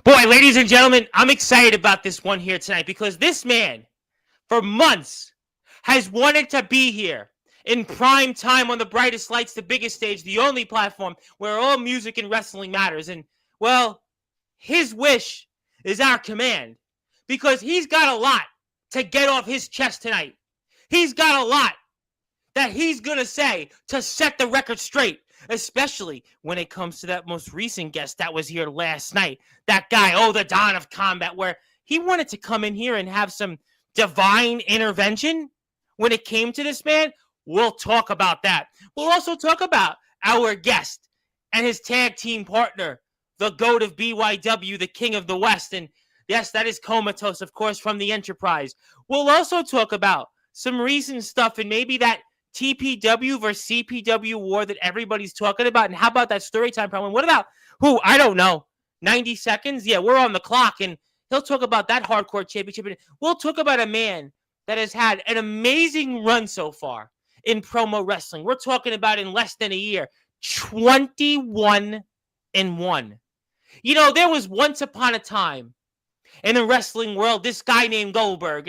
Boy, ladies and gentlemen, I'm excited about this one here tonight because this man, for months, has wanted to be here in prime time on the brightest lights, the biggest stage, the only platform where all music and wrestling matters. And, well, his wish is our command because he's got a lot to get off his chest tonight. He's got a lot that he's going to say to set the record straight, especially when it comes to that most recent guest that was here last night. That guy, the Don of Combat, where he wanted to come in here and have some divine intervention when it came to this man. We'll talk about that. We'll also talk about our guest and his tag team partner, the GOAT of BYW, the King of the West. And yes, that is Comatose, of course, from the Enterprise. We'll also talk about some recent stuff and maybe that TPW versus CPW war that everybody's talking about. And how about that story time problem? What about who? I don't know. 90 seconds? Yeah, we're on the clock. And he'll talk about that hardcore championship. We'll talk about a man that has had an amazing run so far in promo wrestling. We're talking about in less than a year, 21-1. You know, there was once upon a time in the wrestling world, this guy named Goldberg.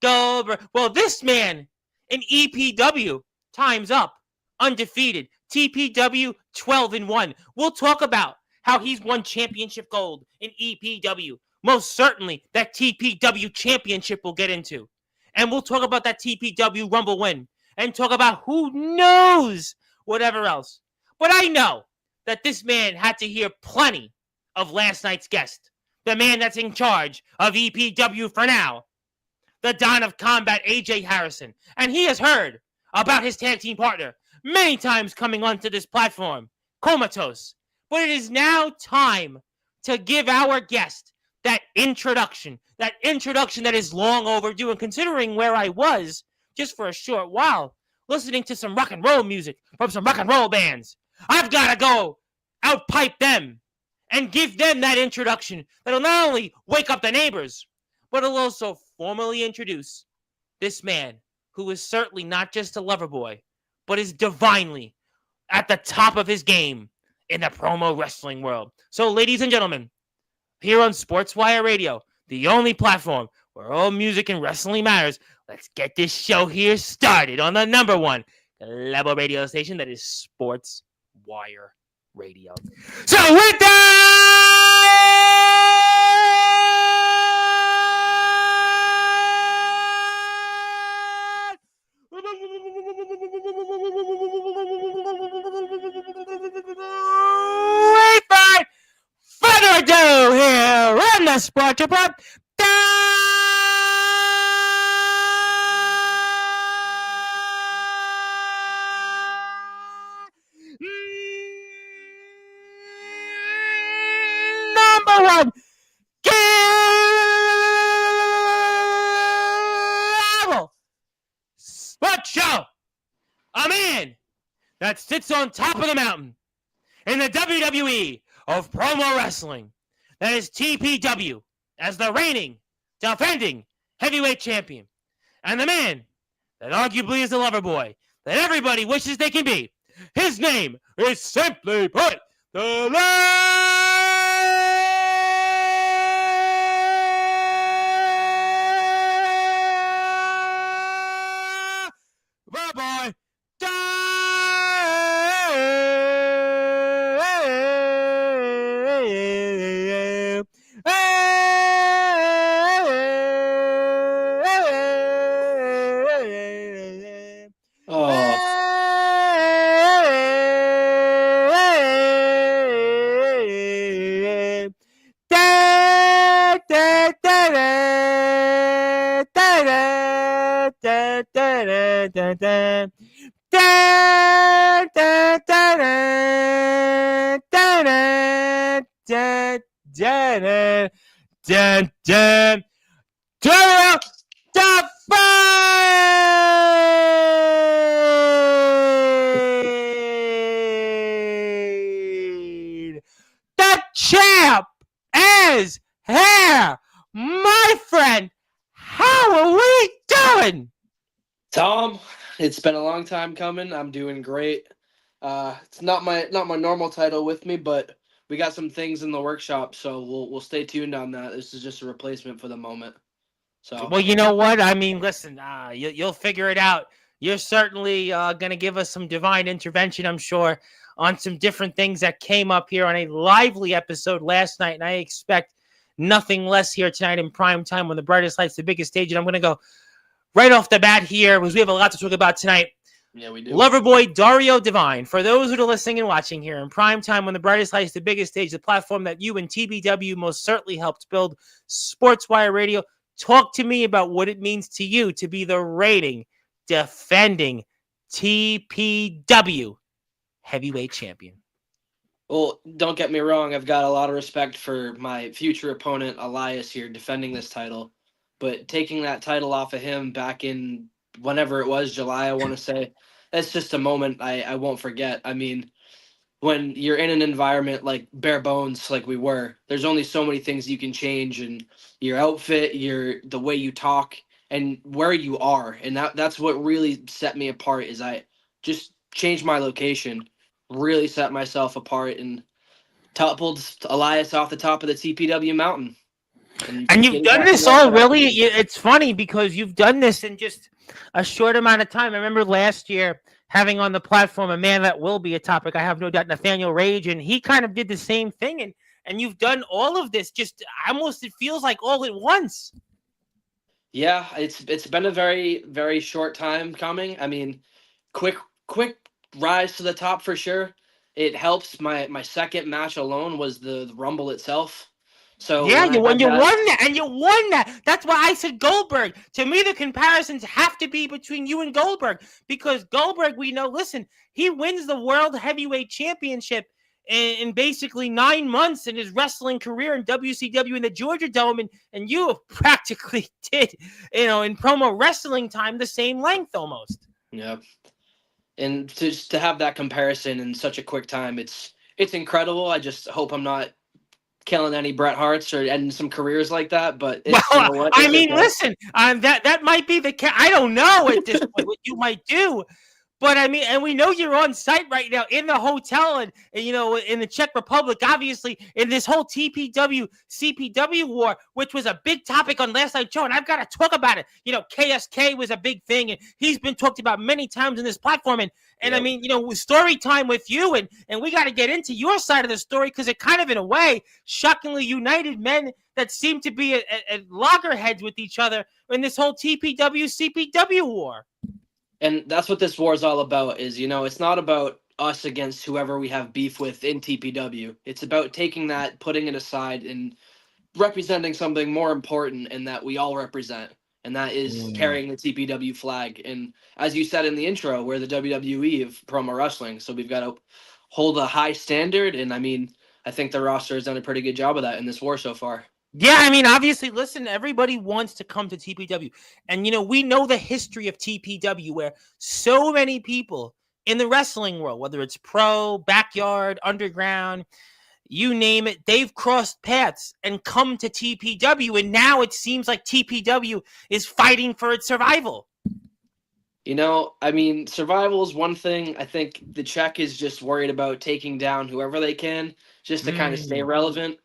Well, this man in EPW, time's up, undefeated. TPW, 12-1. We'll talk about how he's won championship gold in EPW. Most certainly, that TPW championship we'll get into. And we'll talk about that TPW Rumble win. And talk about who knows whatever else. But I know that this man had to hear plenty of last night's guest. The man that's in charge of EPW for now. The Don of Combat, AJ Harrison. And he has heard about his tag team partner many times coming onto this platform, Comatose. But it is now time to give our guest that introduction that is long overdue. And considering where I was just for a short while, listening to some rock and roll music from some rock and roll bands, I've got to go outpipe them and give them that introduction that'll not only wake up the neighbors, but it'll also formally introduce this man who is certainly not just a lover boy, but is divinely at the top of his game in the promo wrestling world. So, ladies and gentlemen, here on Sportswire Radio, the only platform where all music and wrestling matters, let's get this show here started on the number one level radio station that is Sportswire Radio. So with that, without further ado, here on the Sports Report, number one level sports show. A man that sits on top of the mountain in the WWE of promo wrestling. That is TPW as the reigning, defending heavyweight champion. And the man that arguably is the lover boy that everybody wishes they can be. His name is simply put, the Loverboy. Dario the champ is here, my friend. How are we doing? Tom, it's been a long time coming. I'm doing great. It's not my normal title with me, but we got some things in the workshop, so we'll stay tuned on that. This is just a replacement for the moment. So Well, you know what? I mean, listen, you'll figure it out. You're certainly going to give us some divine intervention, I'm sure, on some different things that came up here on a lively episode last night. And I expect nothing less here tonight in prime time on the brightest lights, the biggest stage. And I'm going to go right off the bat here because we have a lot to talk about tonight. yeah, we do. Loverboy Dario Divine. For those who are listening and watching here in prime time on the brightest lights, the biggest stage, the platform that you and TBW most certainly helped build, Sportswire Radio. Talk to me about what it means to you to be the reigning, defending TPW heavyweight champion. Well, don't get me wrong. I've got a lot of respect for my future opponent, Elias, here defending this title. But taking that title off of him back in whenever it was, July, I want to say, that's just a moment I won't forget. I mean, when you're in an environment like bare bones, like we were, there's only so many things you can change, and your outfit, the way you talk, and where you are. And that's what really set me apart is I just changed my location, really set myself apart, and toppled Elias off the top of the TPW mountain. And you've done this all really. It's funny because you've done this in just a short amount of time. I remember last year having on the platform a man that will be a topic, I have no doubt, Nathaniel Rage, and he kind of did the same thing. And you've done all of this just almost, it feels like all at once. Yeah, it's been a very, very short time coming. I mean, quick rise to the top for sure. It helps. My second match alone was the Rumble itself. So yeah, you won that, and you won that. That's why I said Goldberg. To me, the comparisons have to be between you and Goldberg because Goldberg, we know, listen, he wins the World Heavyweight Championship in basically 9 months in his wrestling career in WCW in the Georgia Dome, and you have practically did, in promo wrestling time, the same length almost. Yeah, and to have that comparison in such a quick time, it's incredible. I just hope I'm not killing any Bret Harts or ending some careers like that, but well, you know what? I mean, okay. Listen, that might be the case. I don't know at this point what you might do. But I mean, and we know you're on site right now in the hotel and in the Czech Republic, obviously, in this whole TPW, CPW war, which was a big topic on last night's show. And I've got to talk about it. KSK was a big thing, and he's been talked about many times in this platform. And yep. I mean, story time with you, and we got to get into your side of the story because it kind of, in a way, shockingly united men that seem to be at loggerheads with each other in this whole TPW, CPW war. And that's what this war is all about is, it's not about us against whoever we have beef with in TPW. It's about taking that, putting it aside, and representing something more important and that we all represent. And that is carrying the TPW flag. And as you said in the intro, we're the WWE of promo wrestling. So we've got to hold a high standard. And I mean, I think the roster has done a pretty good job of that in this war so far. Yeah, I mean, obviously, listen, everybody wants to come to TPW. And, we know the history of TPW where so many people in the wrestling world, whether it's pro, backyard, underground, you name it, they've crossed paths and come to TPW. And now it seems like TPW is fighting for its survival. I mean, survival is one thing. I think the Czech is just worried about taking down whoever they can just to kind of stay relevant.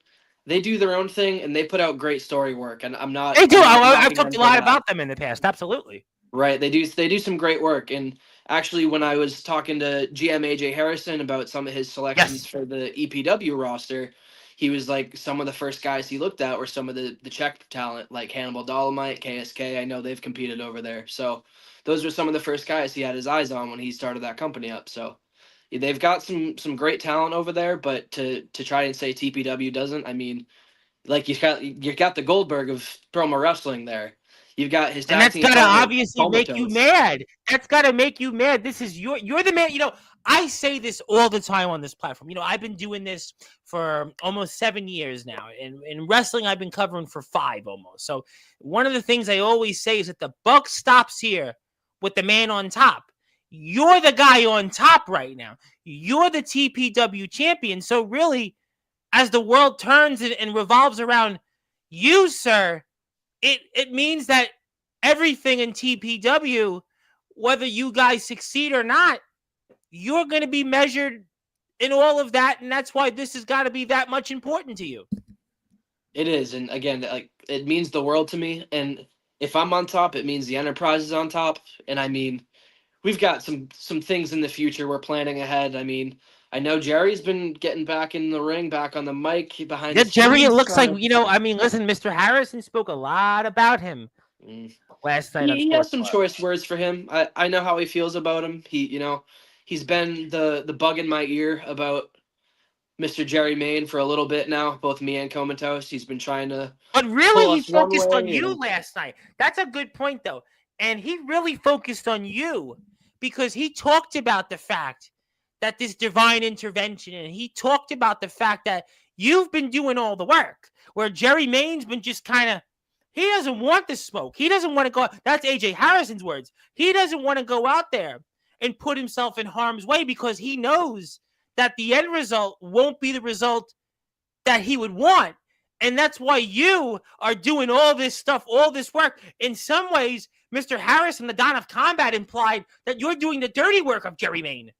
They do their own thing, and they put out great story work. And I'm not. They do. I've talked a lot about them in the past. Absolutely. Right. They do some great work. And actually, when I was talking to GM AJ Harrison about some of his selections for the EPW roster, he was like, some of the first guys he looked at were some of the Czech talent, like Hannibal Dolomite, KSK. I know they've competed over there. So those were some of the first guys he had his eyes on when he started that company up. So they've got some great talent over there, but to try and say TPW doesn't, I mean, like you got the Goldberg of promo wrestling there. You've got his tag team. And that's got to obviously make you mad. That's got to make you mad. This is you're the man. I say this all the time on this platform. I've been doing this for almost 7 years now. And in wrestling, I've been covering for 5 almost. So one of the things I always say is that the buck stops here with the man on top. You're the guy on top right now. You're the TPW champion. So really, as the world turns and revolves around you, sir, it means that everything in TPW, whether you guys succeed or not, you're going to be measured in all of that, and that's why this has got to be that much important to you. It is, and again, like it means the world to me. And if I'm on top, it means the enterprise is on top. And I mean, we've got some things in the future we're planning ahead. I mean, I know Jerry's been getting back in the ring, back on the mic, behind Yeah, the Jerry, it scenes. looks like, I mean, listen, Mr. Harrison spoke a lot about him Mm. last night on He has some Sportswire. choice words for him. I know how he feels about him. He's been the bug in my ear about Mr. Jerry Main for a little bit now, both me and Comatose. He's been trying to But really, pull he us one focused on way. you And last night. That's a good point, though. And he really focused on you because he talked about the fact that this divine intervention, and he talked about the fact that you've been doing all the work, where Jerry Main's been just kind of, he doesn't want the smoke. He doesn't want to go. That's AJ Harrison's words. He doesn't want to go out there and put himself in harm's way because he knows that the end result won't be the result that he would want. And that's why you are doing all this stuff, all this work. In some ways, Mr. Harrison, the Don of Combat, implied that you're doing the dirty work of Jerry Main.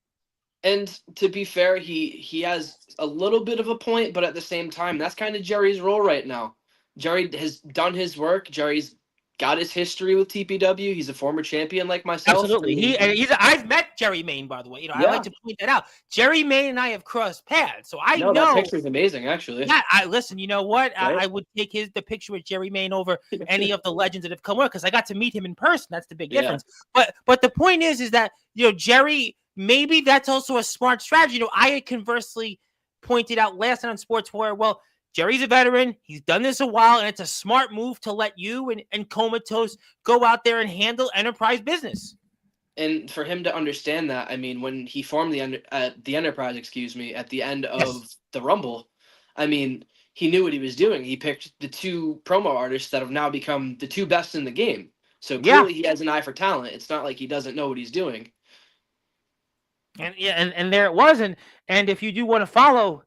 And to be fair, he has a little bit of a point, but at the same time, that's kind of Jerry's role right now. Jerry has done his work. Jerry's got his history with TPW. He's a former champion like myself. Absolutely. I've met Jerry Main, by the way. I like to point that out. Jerry Main and I have crossed paths. So I know that picture's amazing, actually. Yeah, listen, you know what? Right? I would take the picture with Jerry Main over any of the legends that have come on because I got to meet him in person. That's the big difference. But the point is that, Jerry, maybe that's also a smart strategy. I had conversely pointed out last night on Sportswire, well, Jerry's a veteran. He's done this a while, and it's a smart move to let you and Comatose go out there and handle enterprise business. And for him to understand that, I mean, when he formed the enterprise, at the end of the Rumble, I mean, he knew what he was doing. He picked the two promo artists that have now become the two best in the game. So clearly he has an eye for talent. It's not like he doesn't know what he's doing. And there it was. And if you do want to follow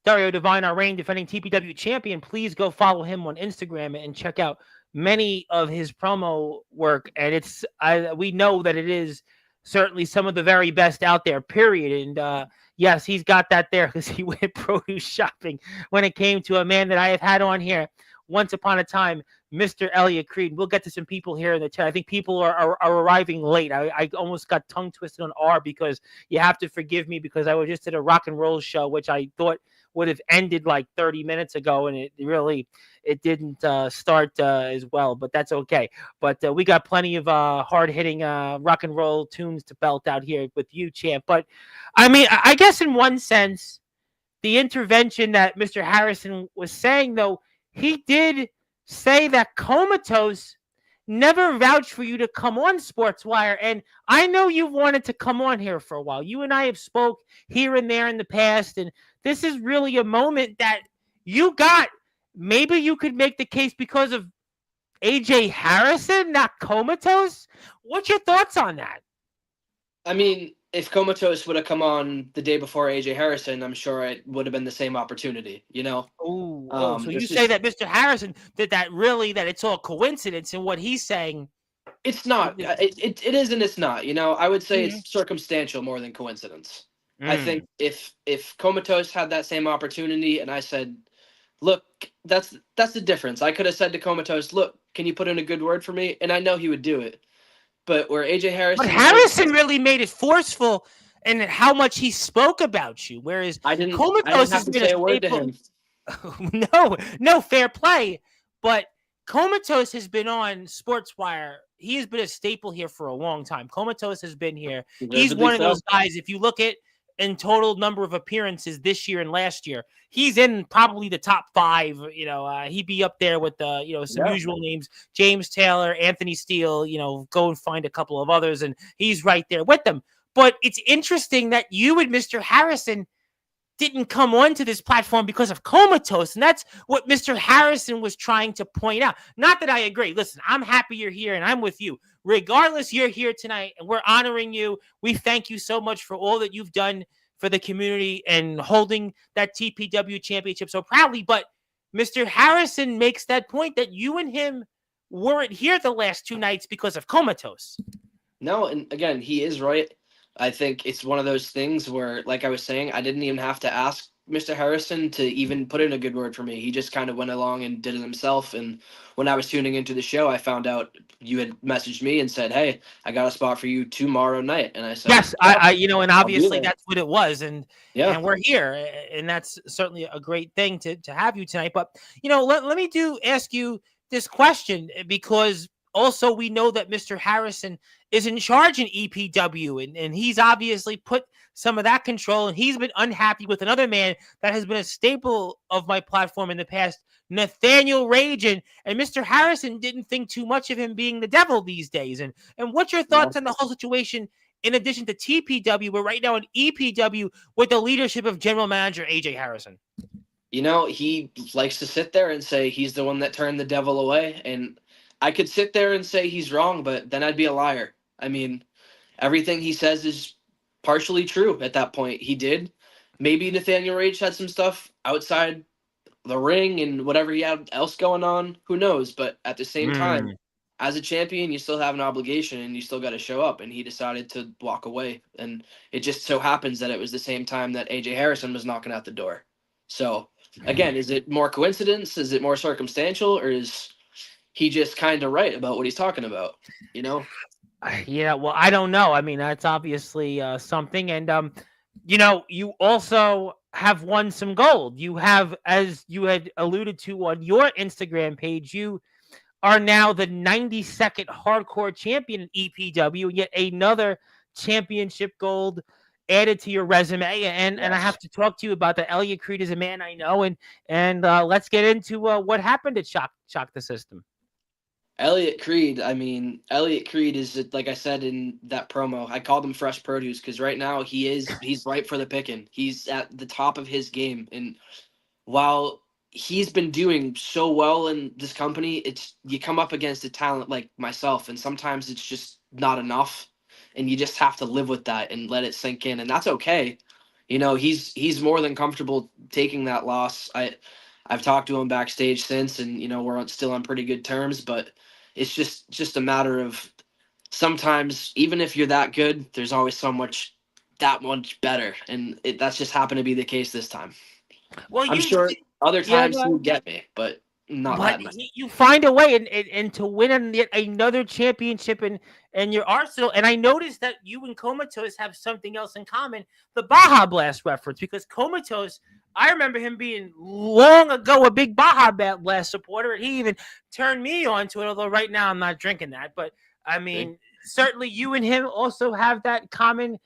Dario Divine, our reigning defending TPW champion, please go follow him on Instagram and check out many of his promo work. And we know that it is certainly some of the very best out there, period. And yes, he's got that there because he went produce shopping when it came to a man that I have had on here once upon a time, Mr. Elliot Creed. We'll get to some people here in the chat. I think people are arriving late. I almost got tongue twisted on R because you have to forgive me because I was just at a rock and roll show, which I thought would have ended like 30 minutes ago, and it didn't start as well, but that's okay. But we got plenty of hard-hitting rock and roll tunes to belt out here with you, champ. But I mean, I guess in one sense, the intervention that Mr. Harrison was saying, though, he did say that Comatose never vouched for you to come on Sportswire. And I know you've wanted to come on here for a while. You and I have spoke here and there in the past, and this is really a moment that you got. Maybe you could make the case because of AJ Harrison, not Comatose. What's your thoughts on that? I mean, if Comatose would have come on the day before AJ Harrison, I'm sure it would have been the same opportunity, So you say that Mr. Harrison did that it's all coincidence in what he's saying? It's not. It is and it's not. I would say it's circumstantial more than coincidence. I think if Comatose had that same opportunity and I said, look, that's the difference. I could have said to Comatose, look, can you put in a good word for me? And I know he would do it. But where AJ Harrison... But Harrison really made it forceful in how much he spoke about you, whereas Comatose has been a word to him. No, fair play. But Comatose has been on Sportswire. He has been a staple here for a long time. Comatose has been here. He's one of those guys, if you look at in total number of appearances this year and last year, he's in probably the top 5. He'd be up there with some usual names: James Taylor, Anthony Steele. Go and find a couple of others, and he's right there with them. But it's interesting that you and Mr. Harrison didn't come onto this platform because of Comatose, and that's what Mr. Harrison was trying to point out. Not that I agree. Listen, I'm happy you're here, and I'm with you. Regardless, you're here tonight, and we're honoring you. We thank you so much for all that you've done for the community and holding that TPW championship so proudly. But Mr. Harrison makes that point that you and him weren't here the last 2 nights because of Comatose. No, and again, he is right. I think it's one of those things where, like I was saying, I didn't even have to ask Mr. Harrison to even put in a good word for me. He just kind of went along and did it himself. And when I was tuning into the show, I found out you had messaged me and said, "Hey, I got a spot for you tomorrow night." And I said, Yes, "Yeah, and I'll be obviously there." that's what it was, and Yeah. we're here, and that's certainly a great thing to have you tonight. But let me ask you this question because also we know that Mr. Harrison is in charge in EPW, and he's obviously put some of that control, and he's been unhappy with another man that has been a staple of my platform in the past, Nathaniel Rage, and Mr. Harrison didn't think too much of him being the devil these days, and what's your Yeah. thoughts on the whole situation? In addition to TPW, we're right now in EPW with the leadership of General Manager AJ Harrison. He likes to sit there and say he's the one that turned the devil away. And I could sit there and say he's wrong, but then I'd be a liar. I mean, everything he says is partially true at that point. He did. Maybe Nathaniel Rage had some stuff outside the ring and whatever he had else going on. Who knows? But at the same time, as a champion, you still have an obligation and you still got to show up. And he decided to walk away. And it just so happens that it was the same time that AJ Harrison was knocking out the door. So, again, is it more coincidence? Is it more circumstantial? Or is he just kind of right about what he's talking about? Yeah, well, I don't know. I mean, that's obviously something. And, you also have won some gold. You have, as you had alluded to on your Instagram page, you are now the 92nd hardcore champion in EPW, and yet another championship gold added to your resume. And I have to talk to you about that. Elliot Creed is a man I know, and let's get into what happened at Shock the System. Elliot Creed, Elliot Creed is, like I said in that promo, I called him fresh produce because right now he's ripe for the picking. He's at the top of his game. And while he's been doing so well in this company, it's you come up against a talent like myself, and sometimes it's just not enough. And you just have to live with that and let it sink in. And that's okay. He's more than comfortable taking that loss. I've talked to him backstage since, and we're still on pretty good terms, but it's just a matter of sometimes even if you're that good, there's always that much better, and that's just happened to be the case this time. Well, I'm sure other times he would get me, but not that much. You find a way and to win yet another championship in your arsenal. And I noticed that you and Comatose have something else in common, the Baja Blast reference, because Comatose, I remember him being long ago a big Baja Blast supporter, and he even turned me on to it, although right now I'm not drinking that. But I mean, certainly you and him also have that common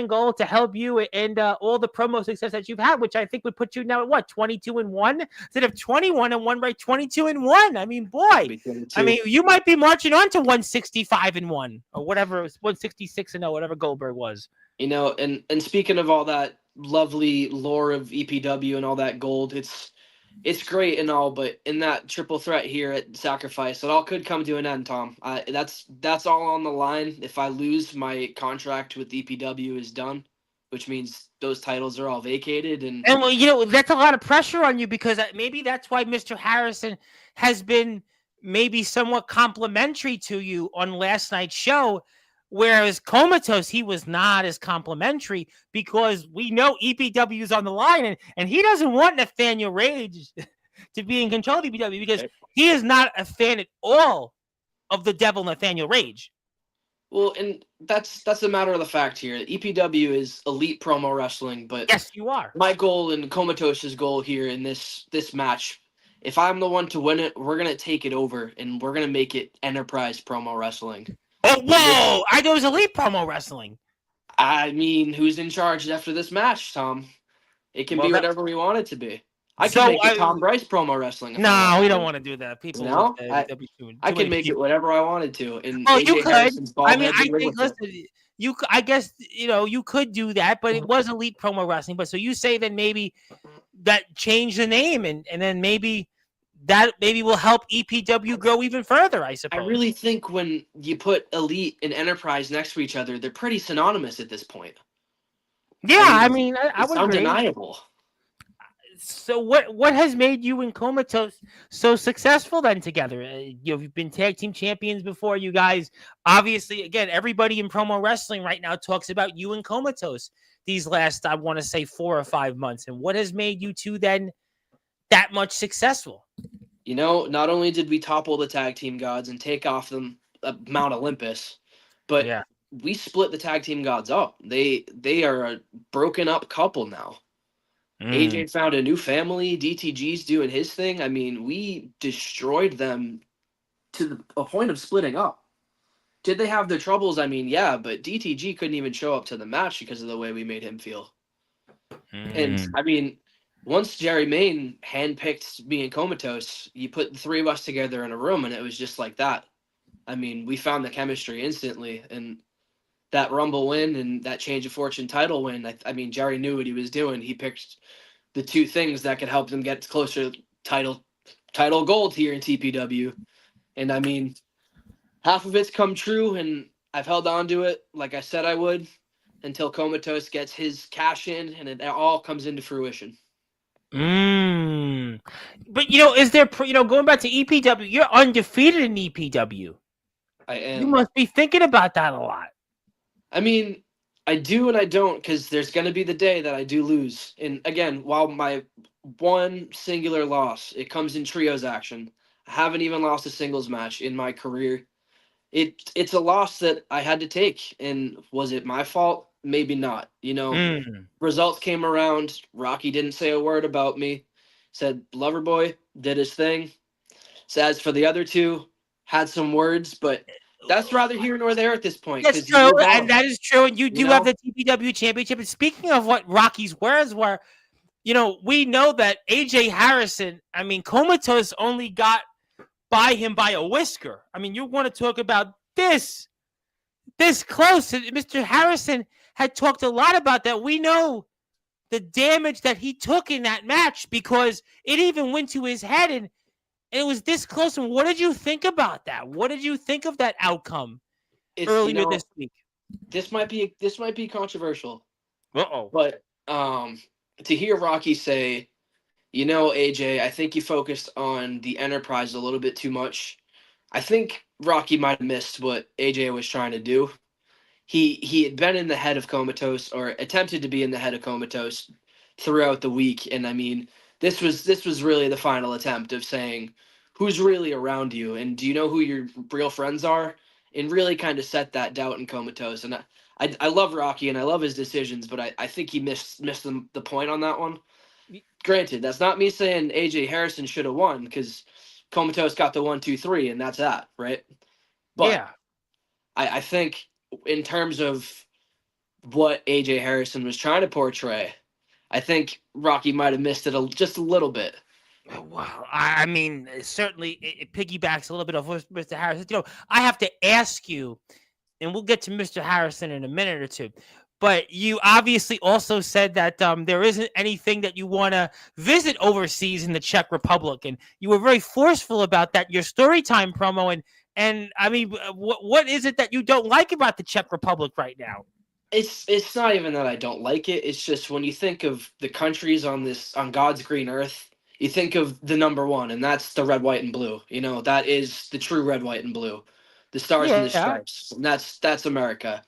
goal to help you and all the promo success that you've had, which I think would put you now at what, 22-1 instead of 21-1, right? 22-1. I mean, boy, I mean, you might be marching on to 165-1 or whatever, 166-0, whatever Goldberg was. And speaking of all that lovely lore of EPW and all that gold, it's great and all, but in that triple threat here at Sacrifice, it all could come to an end, Tom. That's all on the line. If I lose, my contract with EPW is done, which means those titles are all vacated. And well, that's a lot of pressure on you because maybe that's why Mr. Harrison has been maybe somewhat complimentary to you on last night's show. Whereas Comatose, he was not as complimentary because we know EPW is on the line, and he doesn't want Nathaniel Rage to be in control of EPW because he is not a fan at all of the devil Nathaniel Rage. Well, and that's a matter of the fact here. EPW is elite promo wrestling, but yes, you are. My goal and Comatose's goal here in this match, if I'm the one to win it, we're gonna take it over and we're gonna make it enterprise promo wrestling. Oh, whoa! I thought it was elite promo wrestling. I mean, who's in charge after this match, Tom? It can be whatever we want it to be. I can make it Tom Bryce promo wrestling. No, we don't want to do that. People, I can make it whatever I wanted to. And you could. I mean, I think. Listen, I guess you could do that, but it was elite promo wrestling. But so you say then maybe that change the name, and then maybe that will help EPW grow even further, I suppose. I really think when you put Elite and Enterprise next to each other, they're pretty synonymous at this point. Yeah, I mean, I would agree. It's undeniable. So what has made you and Comatose so successful then together? You've been tag team champions before. You guys, obviously, again, everybody in promo wrestling right now talks about you and Comatose these last, I want to say, 4 or 5 months. And what has made you two then that much successful? Not only did we topple the tag team gods and take off them Mount Olympus, but Yeah. we split the tag team gods up. They are a broken up couple now. AJ found a new family. DTG's doing his thing. I mean, we destroyed them to a point of splitting up. Did they have their troubles? I mean, yeah, but DTG couldn't even show up to the match because of the way we made him feel. And I mean, once Jerry Main handpicked me and Comatose, you put the three of us together in a room, and it was just like that. I mean, we found the chemistry instantly, and that Rumble win and that Change of Fortune title win. I mean, Jerry knew what he was doing. He picked the two things that could help them get closer to title gold here in TPW. And I mean, half of it's come true, and I've held on to it like I said I would until Comatose gets his cash in, and it all comes into fruition. But is there going back to EPW? You're undefeated in EPW. I am. You must be thinking about that a lot. I mean, I do and I don't, because there's going to be the day that I do lose. And again, while my one singular loss, it comes in trios action. I haven't even lost a singles match in my career. It's a loss that I had to take. And was it my fault? Maybe not. Results came around. Rocky didn't say a word about me. Said Loverboy did his thing. So as for the other two, had some words, but that's rather here nor there at this point. That's true, and that is true. And you do have the TPW championship. And speaking of what Rocky's words were, we know that AJ Harrison, I mean, Comatose only got by him by a whisker. I mean, you want to talk about this close. Mr. Harrison had talked a lot about that. We know the damage that he took in that match because it even went to his head and it was this close. And what did you think about that? What did you think of that outcome earlier this week? This might be controversial. Uh-oh. But to hear Rocky say, AJ, I think you focused on the Enterprise a little bit too much. I think Rocky might have missed what AJ was trying to do. He had been in the head of Comatose, or attempted to be in the head of Comatose throughout the week, and I mean, this was really the final attempt of saying who's really around you, and do you know who your real friends are, and really kind of set that doubt in Comatose. And I love Rocky and I love his decisions, but I think he missed the point on that one. Granted, that's not me saying AJ Harrison should have won, because Comatose got the 1, 2, 3, and that's that, right? But yeah. I think in terms of what AJ Harrison was trying to portray, I think Rocky might have missed it just a little bit. Well, I mean, certainly it piggybacks a little bit off Mr. Harrison. I have to ask you, and we'll get to Mr. Harrison in a minute or two, but you obviously also said that there isn't anything that you want to visit overseas in the Czech Republic, and you were very forceful about that, your Storytime promo, and I mean, what is it that you don't like about the Czech Republic right now? It's not even that I don't like it. It's just when you think of the countries on God's green earth, you think of the number one, and that's the red, white, and blue. That is the true red, white, and blue. The stars and the stripes. And that's America.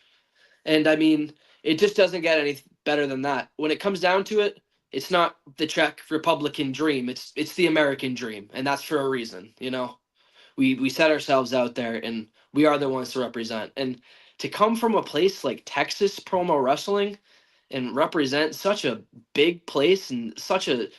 And I mean, it just doesn't get any better than that. When it comes down to it, it's not the Czech Republican dream. It's the American dream, and that's for a reason. We set ourselves out there, and we are the ones to represent. And to come from a place like Texas promo wrestling and represent such a big place and such a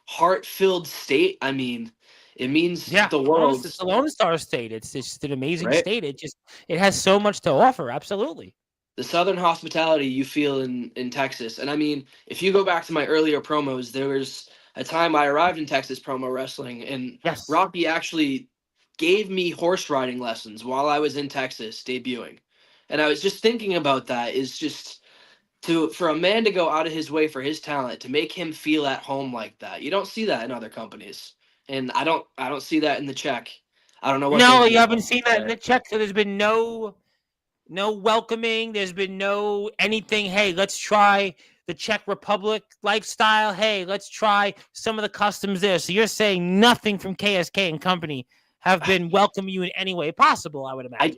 heart-filled state, I mean, it means the world. It's a Lone Star state. It's just an amazing state. It has so much to offer. Absolutely. The Southern hospitality you feel in Texas. And I mean, if you go back to my earlier promos, there was a time I arrived in Texas promo wrestling, and Rocky actually gave me horse riding lessons while I was in Texas debuting. And I was just thinking about that, is just for a man to go out of his way for his talent, to make him feel at home like that. You don't see that in other companies. And I don't see that in the Czech. I don't know what. No, you haven't seen that in the Czech. So there's been no welcoming. There's been no anything. Hey, let's try the Czech Republic lifestyle. Hey, let's try some of the customs there. So you're saying nothing from KSK and company have been welcoming you in any way possible, I would imagine.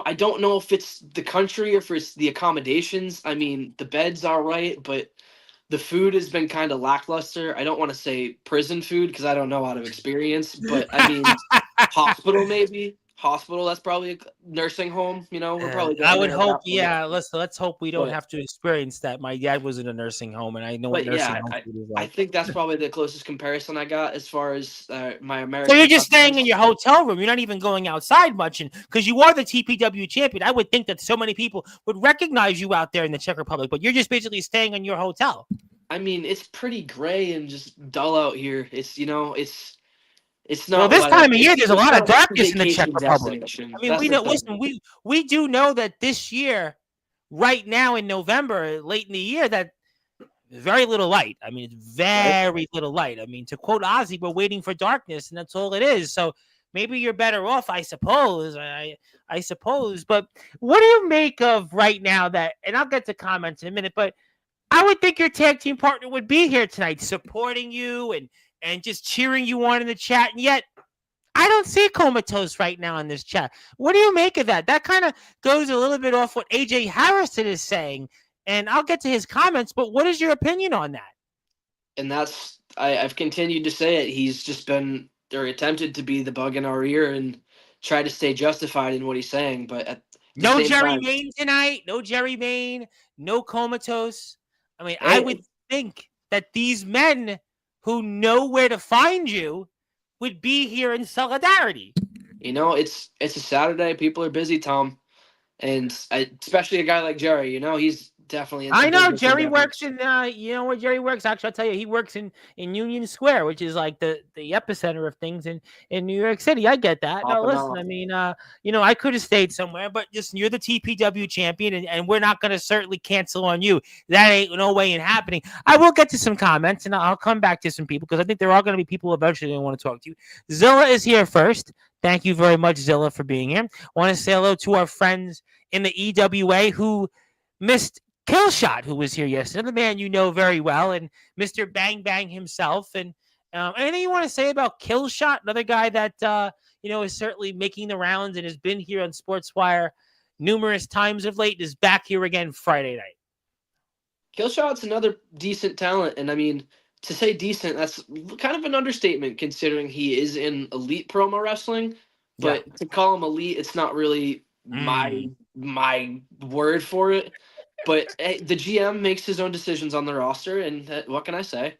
I don't know if it's the country or if it's the accommodations. I mean, the bed's all right, but the food has been kind of lackluster. I don't want to say prison food because I don't know out of experience, but I mean, hospital maybe. Hospital, that's probably a nursing home. We're probably I getting would there at hope, that point. let's hope we don't But have to experience that. My dad was in a nursing home, and I know what but nursing yeah, home food is I like. think that's probably the closest comparison I got as far as my So you're American just staying in customers. your hotel room. You're not even going outside much, and because you are the TPW champion, I would think that so many people would recognize you out there in the Czech Republic. But you're just basically staying in your hotel. I mean, it's pretty gray and just dull out here. It's Well, not this what I. time of year, there's a It's lot not of a darkness in the Czech vacation Republic. destination. I mean, That's we the know. thing. Listen, we do know that this year, right now in November, late in the year, that very little light. I mean, it's Right? very little light. I mean, to quote Ozzy, we're waiting for darkness, and that's all it is. So maybe you're better off, I suppose. I suppose. But what do you make of right now that? And I'll get to comments in a minute, but I would think your tag team partner would be here tonight, supporting you and just cheering you on in the chat, and yet I don't see Comatose right now in this chat. What do you make of that? That kind of goes a little bit off what AJ Harrison is saying, and I'll get to his comments, but what is your opinion on that? And I've continued to say it. He's just been or attempted to be the bug in our ear and try to stay justified in what he's saying, but at the No same Jerry time, Mayne tonight. No Jerry Mayne. No Comatose. I mean, I would hey, think that these men who know where to find you would be here in solidarity. it's a Saturday. People are busy, Tom, and especially a guy like Jerry. He's definitely into I know business Jerry endeavors. works in. You know where Jerry works? Actually, I'll tell you, he works in Union Square, which is like the epicenter of things in New York City. I get that. No, Popping listen, off. I mean, I could have stayed somewhere, but just you're the TPW champion, and we're not going to certainly cancel on you. That ain't no way in happening. I will get to some comments, and I'll come back to some people because I think there are going to be people eventually who want to talk to you. Zilla is here first. Thank you very much, Zilla, for being here. Want to say hello to our friends in the EWA who missed Killshot, who was here yesterday, the man you know very well, and Mr. Bang Bang himself. And anything you want to say about Killshot, another guy that is certainly making the rounds and has been here on Sportswire numerous times of late, is back here again Friday night. Killshot's another decent talent, and I mean, to say decent, that's kind of an understatement considering he is in elite promo wrestling. Yeah. But to call him elite, it's not really my word for it. But hey, the GM makes his own decisions on the roster, and what can I say?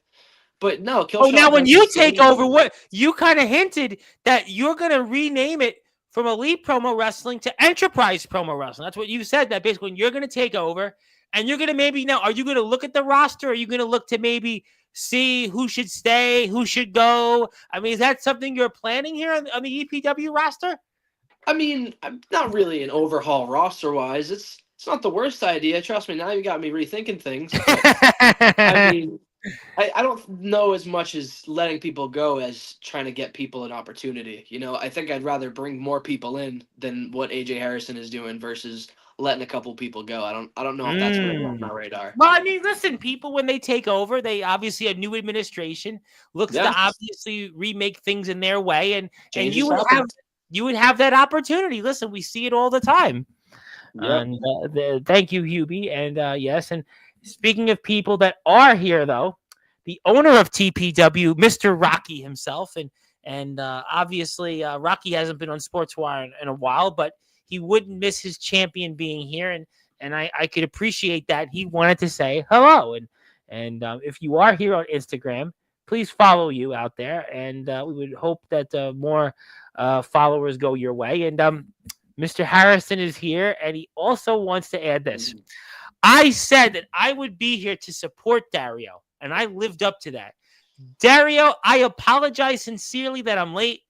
But no, Oh, now Killshot when has you the take same. over, what you kind of hinted that you're going to rename it from Elite Promo Wrestling to Enterprise Promo Wrestling. That's what you said. That basically when you're going to take over, and you're going to maybe now, are you going to look at the roster? Or are you going to look to maybe see who should stay, who should go? I mean, is that something you're planning here on the EPW roster? I mean, I'm not really an overhaul roster wise. It's not the worst idea. Trust me. Now you got me rethinking things. But I mean, I don't know as much as letting people go as trying to get people an opportunity. I think I'd rather bring more people in than what AJ Harrison is doing versus letting a couple people go. I don't know if that's really on my radar. Well, I mean, listen, people when they take over, they obviously a new administration looks to Yeah, obviously remake things in their way, and changes happen. you would have that opportunity. Listen, we see it all the time. Yep. And thank you, Hubie. And yes, and speaking of people that are here, though, the owner of TPW, Mr. Rocky himself, and obviously Rocky hasn't been on Sportswire in a while, but he wouldn't miss his champion being here, and I could appreciate that. He wanted to say hello, and if you are here on Instagram, please follow you out there, and we would hope that more followers go your way. And Mr. Harrison is here, and he also wants to add this. I said that I would be here to support Dario, and I lived up to that. Dario, I apologize sincerely that I'm late.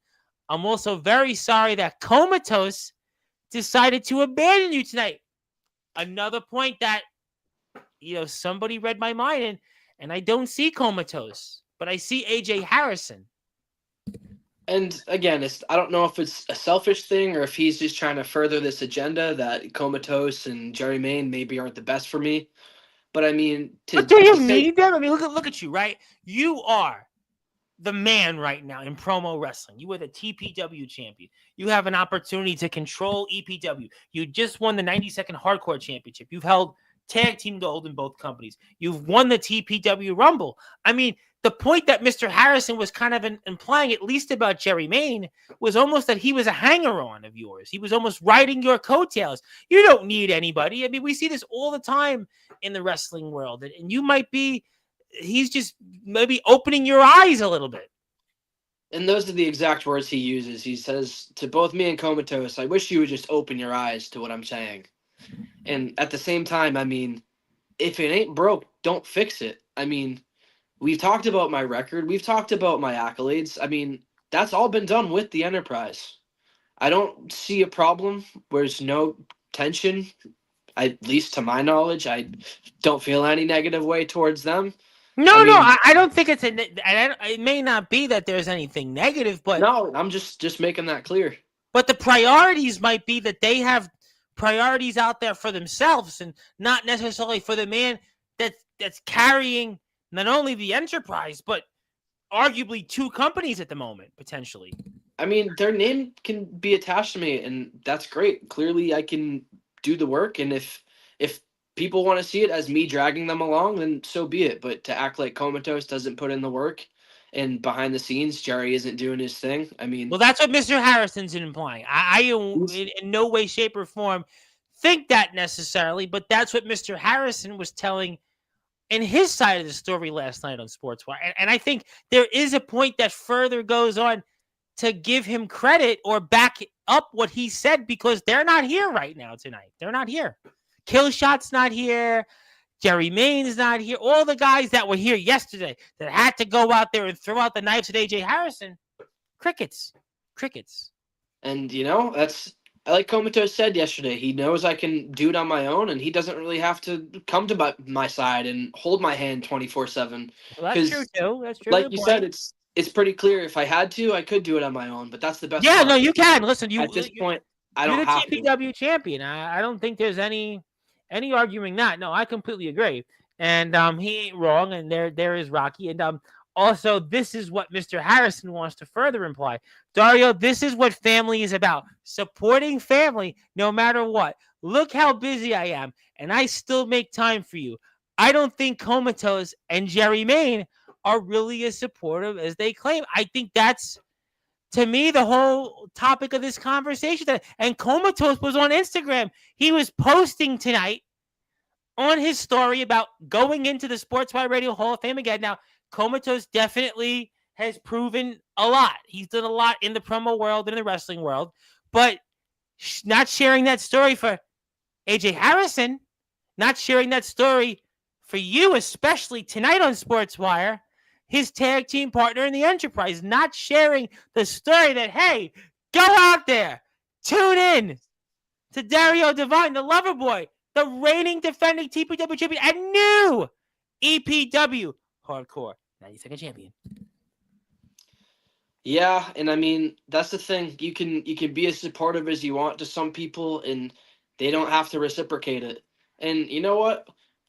I'm also very sorry that Comatose decided to abandon you tonight. Another point that, somebody read my mind, and I don't see Comatose, but I see AJ Harrison. And again, I don't know if it's a selfish thing or if he's just trying to further this agenda that Comatose and Jerry Mayne maybe aren't the best for me. But I mean, But do you need them? I mean, look at you, right? You are the man right now in promo wrestling. You were the TPW champion. You have an opportunity to control EPW. You just won the 90-second hardcore championship. You've held tag team gold in both companies. You've won the TPW Rumble. I mean, the point that Mr. Harrison was kind of implying, at least about Jerry Mayne, was almost that he was a hanger-on of yours. He was almost riding your coattails. You don't need anybody. I mean, we see this all the time in the wrestling world. And you might be, he's just maybe opening your eyes a little bit. And those are the exact words he uses. He says to both me and Comatose, I wish you would just open your eyes to what I'm saying. And at the same time, I mean, if it ain't broke, don't fix it. I mean, we've talked about my record. We've talked about my accolades. I mean, that's all been done with the Enterprise. I don't see a problem. There's no tension, at least to my knowledge. I don't feel any negative way towards them. No, I don't think it's it may not be that there's anything negative, but no, I'm just making that clear. But the priorities might be that they have priorities out there for themselves and not necessarily for the man that's carrying not only the Enterprise, but arguably two companies at the moment, potentially. I mean, their name can be attached to me, and that's great. Clearly, I can do the work, and if people want to see it as me dragging them along, then so be it. But to act like Comatose doesn't put in the work, and behind the scenes, Jerry isn't doing his thing, I mean... Well, that's what Mr. Harrison's implying. I in no way, shape, or form think that necessarily, but that's what Mr. Harrison was telling in his side of the story last night on Sportswire. And I think there is a point that further goes on to give him credit or back up what he said, because they're not here right now tonight. They're not here. Killshot's not here. Jerry Mayne's not here. All the guys that were here yesterday that had to go out there and throw out the knives at AJ Harrison, crickets. And, you know, like Comatose said yesterday, he knows I can do it on my own, and he doesn't really have to come to my side and hold my hand 24/7. Well, that's true, too. That's true. Like you said, it's pretty clear. If I had to, I could do it on my own, but that's the best part. No, you can. Listen, at this point, I don't have to. You're the TPW champion. I don't think there's any arguing that. No, I completely agree. And he ain't wrong, and there is Rocky. And also, this is what Mr. Harrison wants to further imply. Dario, this is what family is about. Supporting family no matter what. Look how busy I am, and I still make time for you. I don't think Comatose and Jerry Mayne are really as supportive as they claim. I think that's, to me, the whole topic of this conversation. And Comatose was on Instagram. He was posting tonight on his story about going into the Sportswire Radio Hall of Fame again. Now, Comatose definitely has proven a lot. He's done a lot in the promo world and in the wrestling world, but not sharing that story for AJ Harrison, not sharing that story for you, especially tonight on Sportswire, his tag team partner in the Enterprise, not sharing the story that, hey, go out there, tune in to Dario Divine, the Loverboy, the reigning defending TPW champion and new EPW hardcore 90-second champion. Yeah, and I mean, that's the thing. You can be as supportive as you want to some people, and they don't have to reciprocate it. And you know what?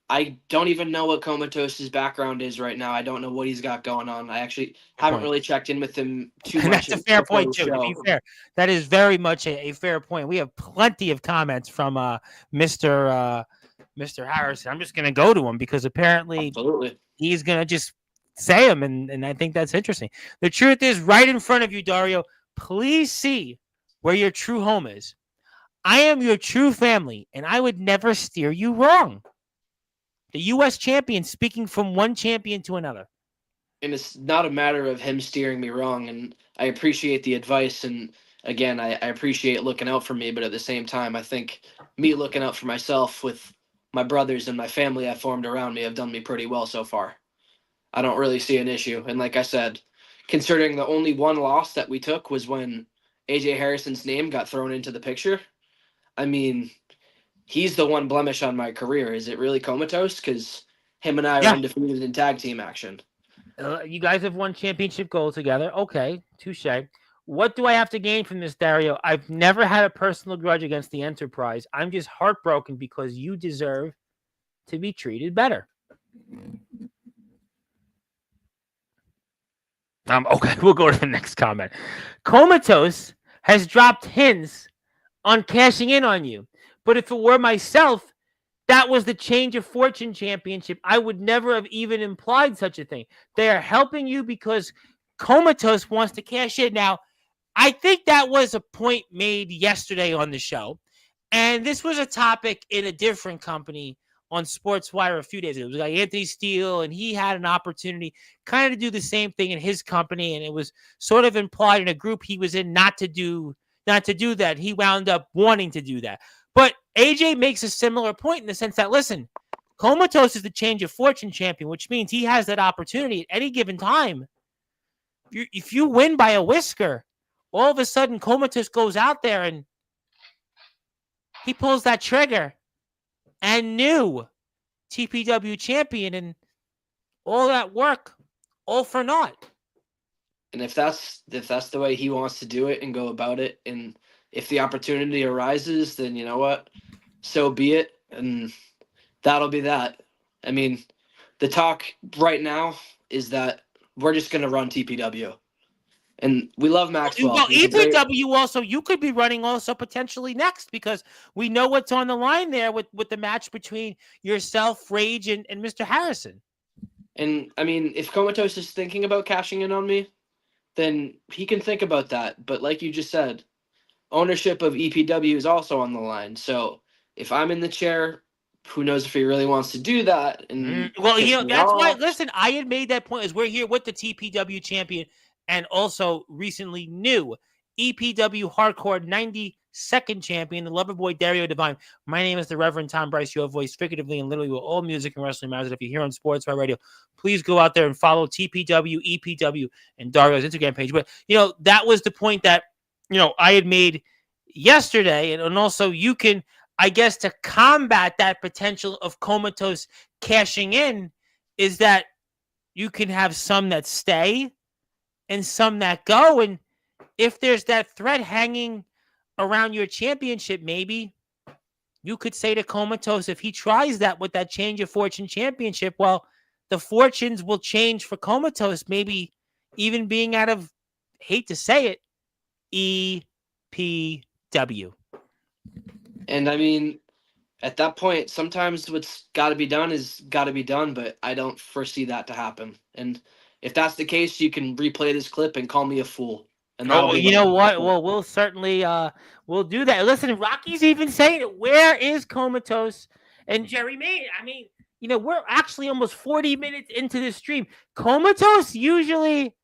I don't even know what Comatose's background is right now. I don't know what he's got going on. I actually haven't really checked in with him too much. That's a fair point, too. To be fair, that is very much a fair point. We have plenty of comments from Mr. Harrison. I'm just going to go to him because apparently he's going to just say them, and I think that's interesting. The truth is right in front of you, Dario. Please see where your true home is. I am your true family, and I would never steer you wrong. The U.S. champion speaking from one champion to another. And it's not a matter of him steering me wrong, and I appreciate the advice, and again, I appreciate looking out for me, but at the same time, I think me looking out for myself with my brothers and my family I formed around me have done me pretty well so far. I don't really see an issue, and like I said, considering the only one loss that we took was when AJ Harrison's name got thrown into the picture, I mean, he's the one blemish on my career. Is it really Comatose? Because him and I are undefeated in tag team action. You guys have won championship gold together. Okay, touche. What do I have to gain from this, Dario? I've never had a personal grudge against the Enterprise. I'm just heartbroken because you deserve to be treated better. Okay, we'll go to the next comment. Comatose has dropped hints on cashing in on you. But if it were myself, that was the Change of Fortune Championship, I would never have even implied such a thing. They are helping you because Comatose wants to cash in. Now, I think that was a point made yesterday on the show. And this was a topic in a different company on Sportswire a few days ago. It was like Anthony Steele, and he had an opportunity kind of to do the same thing in his company. And it was sort of implied in a group he was in not to do that. He wound up wanting to do that. But AJ makes a similar point in the sense that, listen, Comatose is the Change of Fortune champion, which means he has that opportunity at any given time. If you win by a whisker, all of a sudden Comatose goes out there and he pulls that trigger and new TPW champion, and all that work, all for naught. And if that's the way he wants to do it and go about it, and if the opportunity arises, then you know what, so be it, and that'll be that. I mean, the talk right now is that we're just going to run TPW. And we love Maxwell. Well, EPW also, you could be running also potentially next, because we know what's on the line there with the match between yourself, Rage, and Mr. Harrison. And, I mean, if Comatose is thinking about cashing in on me, then he can think about that. But like you just said, ownership of EPW is also on the line. So if I'm in the chair, who knows if he really wants to do that. And well, that's why, listen, I had made that point as we're here with the TPW champion and also recently new EPW Hardcore 92nd champion, the Loverboy Dario Divine. My name is the Reverend Tom Bryce, your voice figuratively and literally with all music and wrestling matters. If you're here on Sportswire Radio, please go out there and follow TPW, EPW, and Dario's Instagram page. But, that was the point that, I had made yesterday. And also you can, I guess, to combat that potential of Comatose cashing in, is that you can have some that stay and some that go. And if there's that thread hanging around your championship, maybe you could say to Comatose, if he tries that with that Change of Fortune championship, well, the fortunes will change for Comatose, maybe even being out of, hate to say it, EPW. And I mean, at that point, sometimes what's got to be done is got to be done, but I don't foresee that to happen. And if that's the case, you can replay this clip and call me a fool. And you know what? Well, we'll certainly we'll do that. Listen, Rocky's even saying it. Where is Comatose and Jerry May? I mean, we're actually almost 40 minutes into this stream. Comatose usually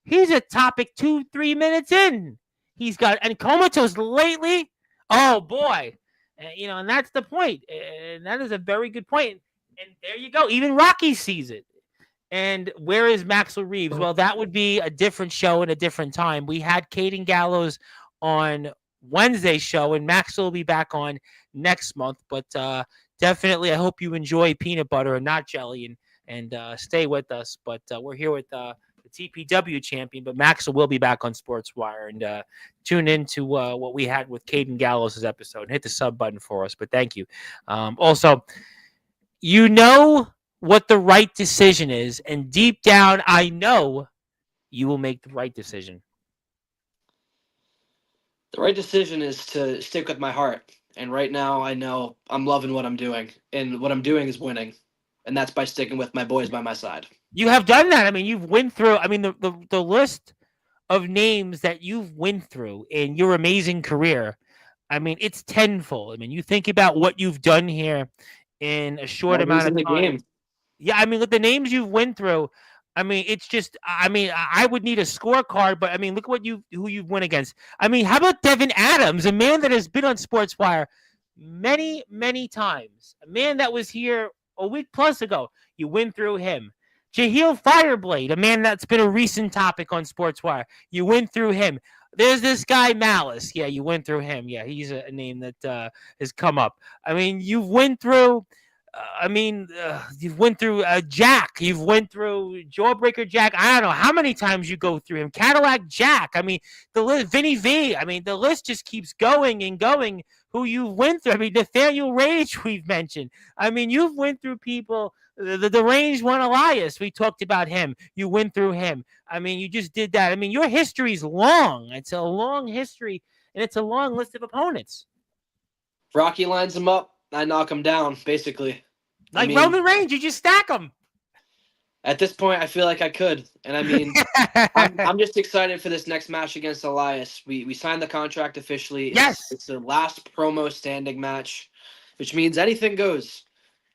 he's a topic 2-3 minutes in. And Comatose lately, oh boy, and that's the point. And that is a very good point. And there you go. Even Rocky sees it. And where is Maxwell Reeves? Well, that would be a different show at a different time. We had Caden Gallows on Wednesday's show, and Maxwell will be back on next month. But definitely, I hope you enjoy peanut butter and not jelly, and stay with us. But we're here with the TPW champion, but Maxwell will be back on Sportswire, and tune into what we had with Caden Gallows' episode, and hit the sub button for us. But thank you. Also, what the right decision is, and deep down, I know you will make the right decision. The right decision is to stick with my heart. And right now, I know I'm loving what I'm doing. And what I'm doing is winning. And that's by sticking with my boys by my side. You have done that. I mean, you've went through, the list of names that you've went through in your amazing career. I mean, it's tenfold. I mean, you think about what you've done here in a short amount of time. Game. Yeah, I mean, look, the names you've went through, I mean, it's just, I would need a scorecard, but I mean, look who you've went against. I mean, how about Devin Adams, a man that has been on Sportswire many, many times, a man that was here a week plus ago. You went through him. Jaheel Fireblade, a man that's been a recent topic on Sportswire. You went through him. There's this guy Malice. Yeah, you went through him. Yeah, he's a name that has come up. I mean, you went through You've went through Jack. You've went through Jawbreaker Jack. I don't know how many times you go through him. Cadillac Jack. I mean, the list. Vinny V. I mean, the list just keeps going and going. Who you've went through. I mean, Nathaniel Rage we've mentioned. I mean, you've went through people. The deranged one, Elias. We talked about him. You went through him. I mean, you just did that. I mean, your history's long. It's a long history, and it's a long list of opponents. Rocky lines him up. I knock him down, basically. Like Roman Reigns, you just stack them. At this point, I feel like I could. And I mean, I'm just excited for this next match against Elias. We signed the contract officially. Yes. It's the last promo standing match, which means anything goes.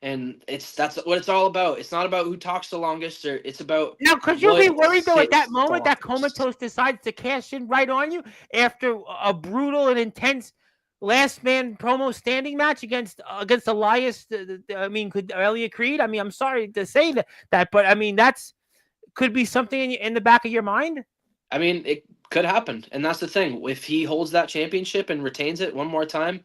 And that's what it's all about. It's not about who talks the longest, or it's about. Now, could you be worried though at that moment that Comatose decides to cash in right on you after a brutal and intense last man promo standing match against Elias? Could Elliot Creed? I mean, I'm sorry to say that, but I mean could be something in the back of your mind. I mean, it could happen, and that's the thing. If he holds that championship and retains it one more time,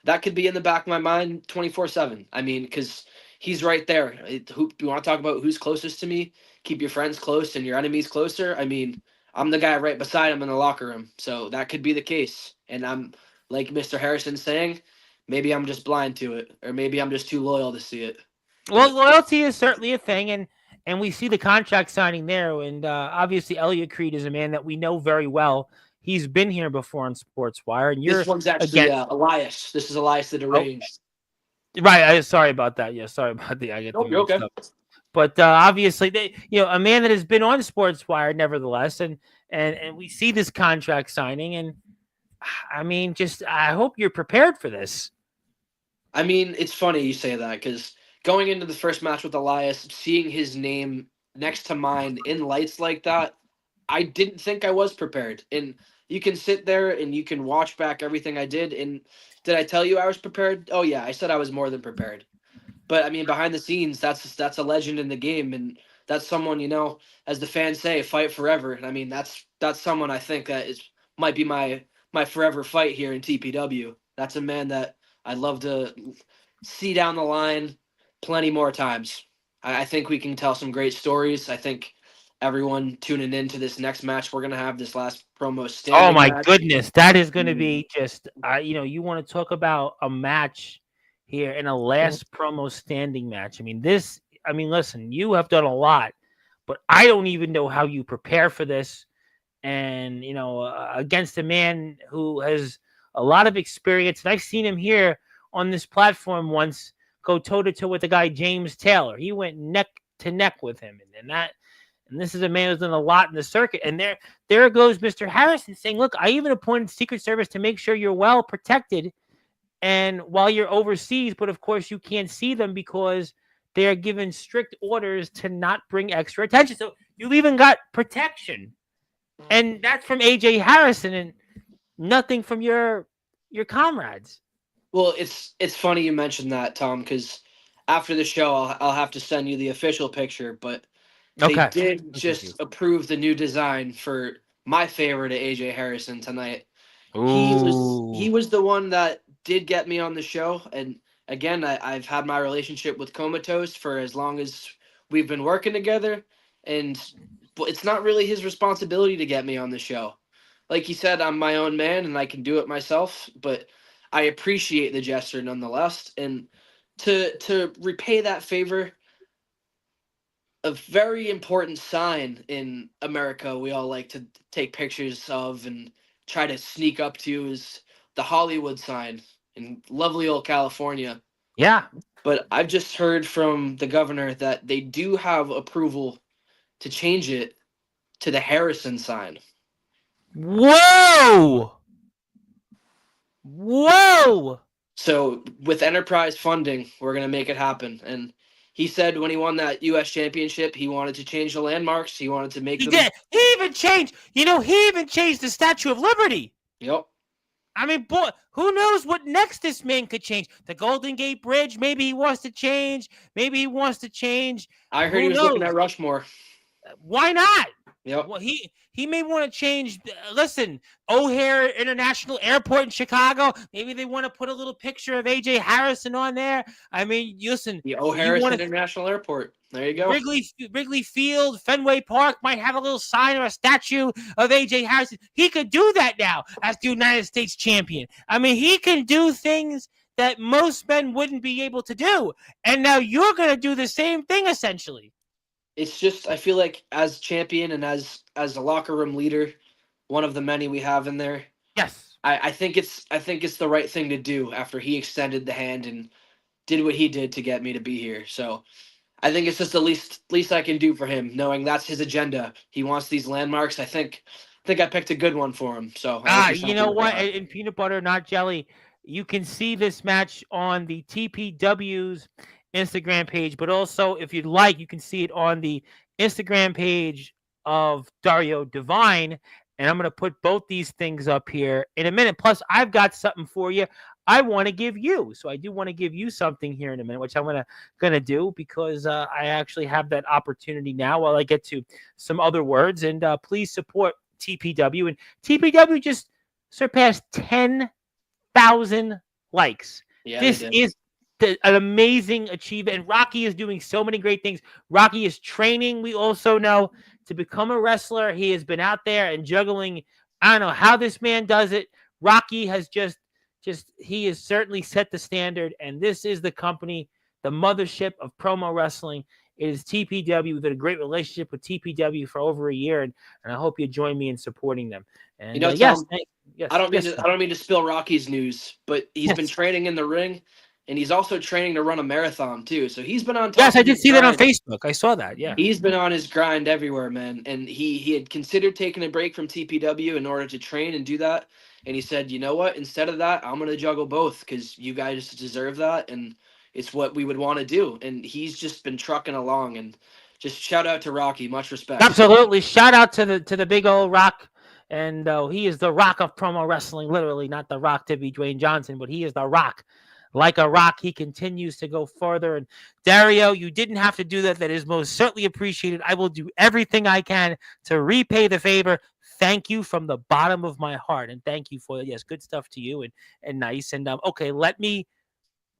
that could be in the back of my mind 24/7. I mean, because he's right there. You want to talk about who's closest to me? Keep your friends close and your enemies closer. I mean, I'm the guy right beside him in the locker room, so that could be the case. And I'm like Mr. Harrison saying, maybe I'm just blind to it, or maybe I'm just too loyal to see it. Well, loyalty is certainly a thing, and we see the contract signing there. And obviously, Elliot Creed is a man that we know very well. He's been here before on Sportswire, and this one's actually Elias. This is Elias the Deranged. Right. Sorry about that. Yeah, sorry about the. I get you're okay. Up. But obviously, a man that has been on Sportswire, nevertheless, and we see this contract signing, and I mean, I hope you're prepared for this. I mean, it's funny you say that because going into the first match with Elias, seeing his name next to mine in lights like that, I didn't think I was prepared. And you can sit there and you can watch back everything I did. And did I tell you I was prepared? Oh yeah, I said I was more than prepared. But I mean, behind the scenes, that's a legend in the game, and that's someone, as the fans say, fight forever. And I mean, that's someone I think that might be my forever fight here in TPW. That's a man that I'd love to see down the line plenty more times. I think we can tell some great stories. I think everyone tuning into this next match we're going to have, this last promo standing. Oh my goodness, that is going to be just you want to talk about a match here in a last promo standing match. I mean, listen, you have done a lot, but I don't even know how you prepare for this. And against a man who has a lot of experience, and I've seen him here on this platform once go toe-to-toe with the guy James Taylor. He went neck to neck with him, and this is a man who's done a lot in the circuit. And there goes Mr. Harrison saying, look, I even appointed Secret Service to make sure you're well protected and while you're overseas, but of course you can't see them because they're given strict orders to not bring extra attention. So you've even got protection. And that's from AJ Harrison and nothing from your comrades. Well, it's funny you mentioned that, Tom, because after the show, I'll have to send you the official picture, but they did just approve the new design for my favorite AJ Harrison tonight. He was the one that did get me on the show, and again, I've had my relationship with Comatose for as long as we've been working together, but it's not really his responsibility to get me on the show. Like he said, I'm my own man and I can do it myself, but I appreciate the gesture nonetheless. And to repay that favor, a very important sign in America we all like to take pictures of and try to sneak up to is the Hollywood sign in lovely old California. Yeah. But I've just heard from the governor that they do have approval to change it to the Harrison sign. Whoa! So with enterprise funding, we're going to make it happen. And he said when he won that U.S. championship, he wanted to change the landmarks. He wanted to make them... did. He even changed the Statue of Liberty. Yep. I mean, boy, who knows what next this man could change? The Golden Gate Bridge, maybe he wants to change. I heard he was looking at Rushmore. Why not? Yep. Well, he may want to change. Listen, O'Hare International Airport in Chicago. Maybe they want to put a little picture of AJ Harrison on there. I mean, listen, The you O'Hare want to International Airport. There you go. Wrigley Field, Fenway Park might have a little sign or a statue of AJ Harrison. He could do that now as the United States champion. I mean, he can do things that most men wouldn't be able to do, and now you're going to do the same thing essentially. It's just I feel like as champion and as a locker room leader, one of the many we have in there. Yes. I think it's the right thing to do after he extended the hand and did what he did to get me to be here. So I think it's just the least I can do for him, knowing that's his agenda. He wants these landmarks. I think I picked a good one for him. So I hope he's You happy know with what? that. In peanut butter, not jelly. You can see this match on the TPW's Instagram page, but also, if you'd like, you can see it on the Instagram page of Dario Divine. And I'm going to put both these things up here in a minute. Plus, I've got something for you I want to give you. So I do want to give you something here in a minute, which I'm gonna do because I actually have that opportunity now while I get to some other words. And please support TPW. And TPW just surpassed 10,000 likes. Yeah, This is an amazing achievement. And Rocky is doing so many great things. Rocky is training, we also know, to become a wrestler. He has been out there and juggling. I don't know how this man does it. Rocky has just he has certainly set the standard. And this is the company, the mothership of promo wrestling. It is TPW. We've had a great relationship with TPW for over a year, and I hope you join me in supporting them. And Tom, yes, I don't mean to spill Rocky's news, but he's been training in the ring, and he's also training to run a marathon too. So he's been on top. Yes, I did see that on Facebook. I saw that. Yeah, he's been on his grind everywhere, man. And he had considered taking a break from TPW in order to train and do that. And he said, you know what? Instead of that, I'm gonna juggle both because you guys deserve that, and it's what we would want to do. And he's just been trucking along. And just shout out to Rocky. Much respect. absolutely. Shout out to the big old Rock. And he is the Rock of promo wrestling, literally, not the Rock to be Dwayne Johnson, but he is the Rock. Like a rock, he continues to go further. And Dario, you didn't have to do that. That is most certainly appreciated. I will do everything I can to repay the favor. Thank you from the bottom of my heart. And thank you for, yes, good stuff to you and nice. And okay, let me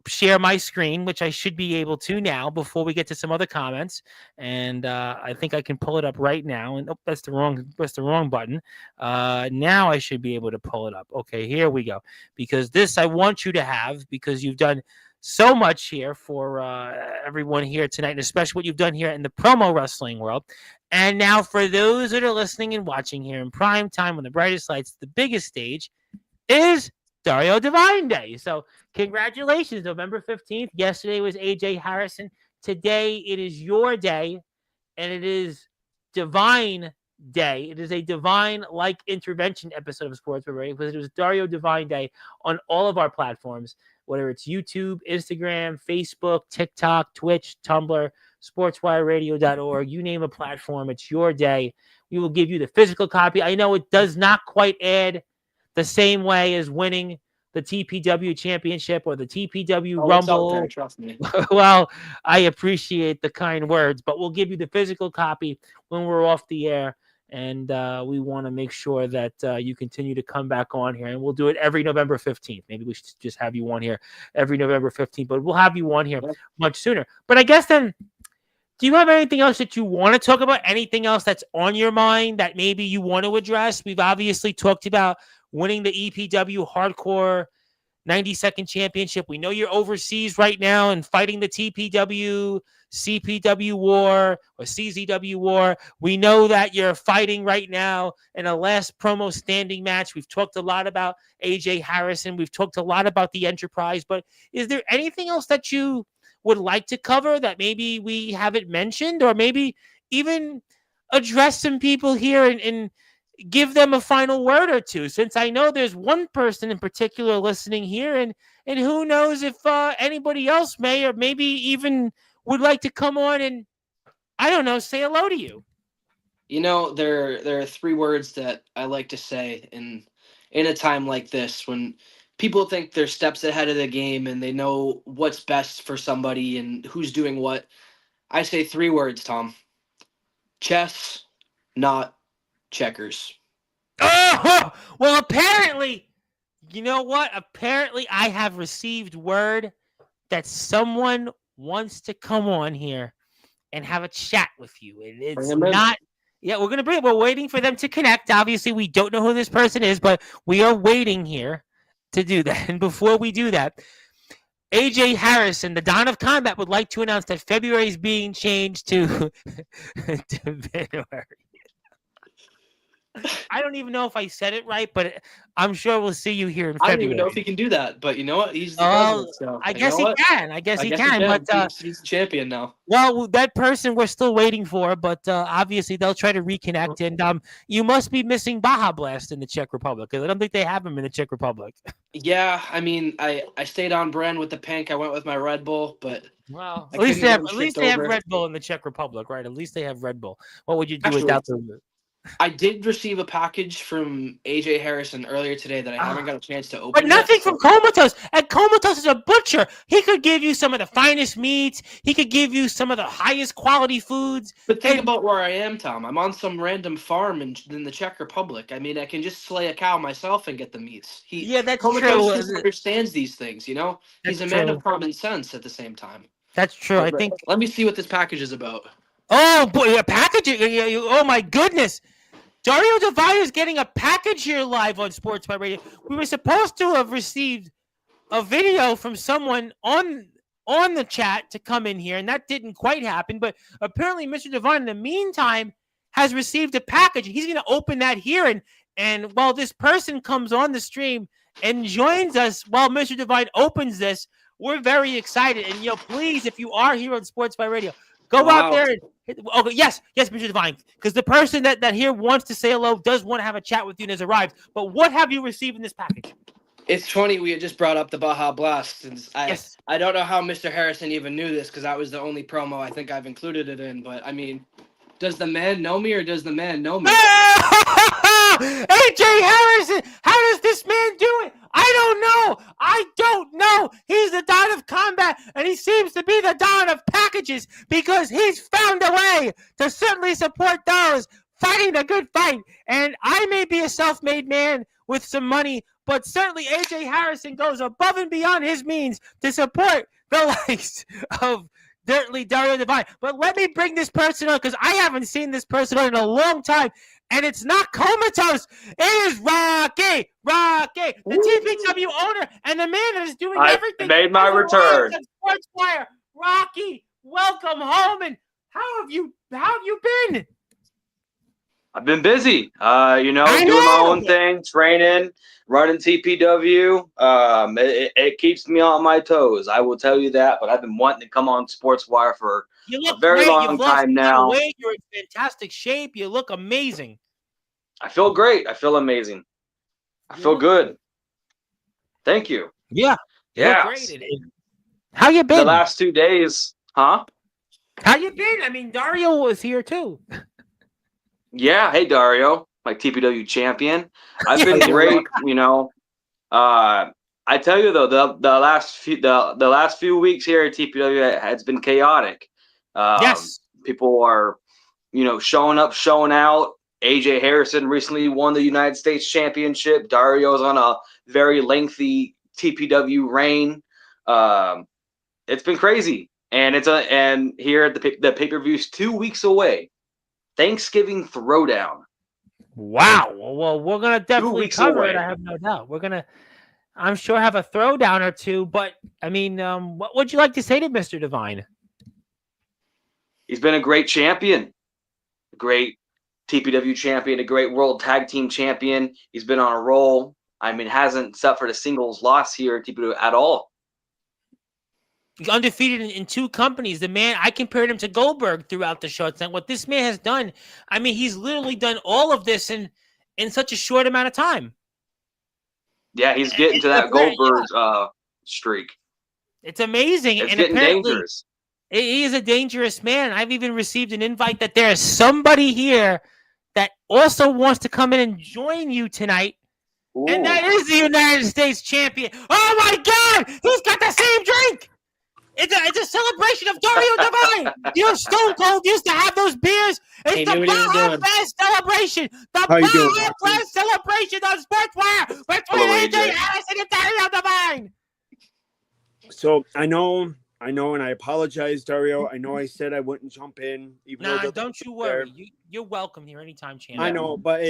share my screen, which I should be able to now before we get to some other comments. And I think I can pull it up right now. And that's the wrong button. Now I should be able to pull it up. Okay, here we go. Because this I want you to have because you've done so much here for everyone here tonight, and especially what you've done here in the promo wrestling world. And now for those that are listening and watching here in prime time on the brightest lights, the biggest stage is Dario Divine Day. So congratulations, November 15th. Yesterday was AJ Harrison. Today it is your day, and it is Divine Day. It is a divine-like intervention episode of Sportswire because it was Dario Divine Day on all of our platforms, whether it's YouTube, Instagram, Facebook, TikTok, Twitch, Tumblr, sportswireradio.org. You name a platform, it's your day. We will give you the physical copy. I know it does not quite add the same way as winning the TPW championship or the TPW Rumble. There, trust me. Well, I appreciate the kind words, but we'll give you the physical copy when we're off the air. And we want to make sure that you continue to come back on here. And we'll do it every November 15th. Maybe we should just have you on here every November 15th, but we'll have you on here much sooner. But I guess then, do you have anything else that you want to talk about? Anything else that's on your mind that maybe you want to address? We've obviously talked about winning the EPW Hardcore 90-second championship. We know you're overseas right now and fighting the TPW, CPW war or CZW war. We know that you're fighting right now in a last promo standing match. We've talked a lot about AJ Harrison. We've talked a lot about the Enterprise. But is there anything else that you would like to cover that maybe we haven't mentioned, or maybe even address some people here and give them a final word or two, since I know there's one person in particular listening here, and who knows if anybody else may or maybe even would like to come on and, I don't know, say hello to you. You know, there are three words that I like to say in a time like this when people think they're steps ahead of the game and they know what's best for somebody and who's doing what. I say three words, Tom. Chess, not checkers. Oh, well, apparently, you know what? Apparently, I have received word that someone wants to come on here and have a chat with you. And Bring it's him in. not. Yeah, we're waiting for them to connect. Obviously, we don't know who this person is, but we are waiting here to do that. And before we do that, AJ Harrison, the Dawn of Combat, would like to announce that February is being changed to February. I don't even know if I said it right, but I'm sure we'll see you here in February. I don't even know if he can do that, but you know what? He's the president, so I guess he can. I guess he can. But he's the champion now. Well, that person we're still waiting for, but obviously they'll try to reconnect. And you must be missing Baja Blast in the Czech Republic, because I don't think they have him in the Czech Republic. Yeah, I mean, I stayed on brand with the pink. I went with my Red Bull, but well, at least they have Red Bull in the Czech Republic, right? At least they have Red Bull. What would you do without the? I did receive a package from AJ Harrison earlier today that I haven't got a chance to open. But nothing from Comatose. And Comatose is a butcher. He could give you some of the finest meats. He could give you some of the highest quality foods. But think about where I am, Tom. I'm on some random farm in the Czech Republic. I mean, I can just slay a cow myself and get the meats. That's Comatose true. understands these things, you know? He's a man of common sense at the same time. That's true. I think. Let me see what this package is about. Oh, boy, a package. Oh, my goodness. Dario Devine is getting a package here live on Sportzwire Radio. We were supposed to have received a video from someone on the chat to come in here, and that didn't quite happen. But apparently, Mr. Devine, in the meantime, has received a package. He's going to open that here, and while this person comes on the stream and joins us while Mr. Devine opens this, we're very excited. And please, if you are here on Sportzwire Radio, go out there and. Okay, yes, Mr. Devine, because the person that here wants to say hello does want to have a chat with you and has arrived. But what have you received in this package? It's funny we had just brought up the Baja Blast. And I don't know how Mr. Harrison even knew this, because that was the only promo I think I've included it in. But, I mean, does the man know me or does the man know me? AJ Harrison, how does this man do it? I don't know. He's the Don of Combat, and he seems to be the Don of Packages, because he's found a way to certainly support those fighting a good fight. And I may be a self-made man with some money, but certainly AJ Harrison goes above and beyond his means to support the likes of Dario Devine. But let me bring this person on, because I haven't seen this person on in a long time. And it's not Comatose. It is Rocky, the TPW owner and the man that is doing everything. I made my return. Sportswire. Rocky, welcome home. And how have you been? I've been busy. Doing my own thing, training, running TPW. It keeps me on my toes. I will tell you that. But I've been wanting to come on Sportswire for a very long time now. You're in fantastic shape. You look amazing. I feel great. I feel amazing. I feel good. Thank you. Yeah. Yeah. How you been? The last 2 days, huh? How you been? I mean, Dario was here too. Yeah. Hey, Dario, my TPW champion. I've been great. I tell you though, the last few weeks here at TPW has been chaotic. Yes. People are, showing up, showing out. AJ Harrison recently won the United States Championship. Dario's on a very lengthy TPW reign. It's been crazy, and here at the pay-per-view's 2 weeks away. Thanksgiving Throwdown. Wow. Well, we're gonna definitely cover it. I have no doubt. We're gonna, I'm sure, have a throwdown or two. But I mean, what would you like to say to Mr. Devine? He's been a great champion, a great TPW champion, a great World Tag Team champion. He's been on a roll. I mean, hasn't suffered a singles loss here at TPW at all. Undefeated in two companies. The man, I compared him to Goldberg throughout the show. And what this man has done, I mean, he's literally done all of this in such a short amount of time. Yeah, he's getting to that Goldberg streak. It's amazing. It's getting dangerous. He is a dangerous man. I've even received an invite that there is somebody here that also wants to come in and join you tonight. Ooh. And that is the United States champion. Oh, my God! He's got the same drink! It's a celebration of Dario Divine. You know, Stone Cold used to have those beers. It's He the knew what he was Baja doing. Blast celebration. The How you doing, Baja Matthew? Blast celebration on Sportzwire between Hello, AJ AJ. Harrison and Dario Divine. So I know, and I apologize, Dario. I know I said I wouldn't jump in, even though Nah, the don't you worry. You're welcome here anytime, champ. I know, but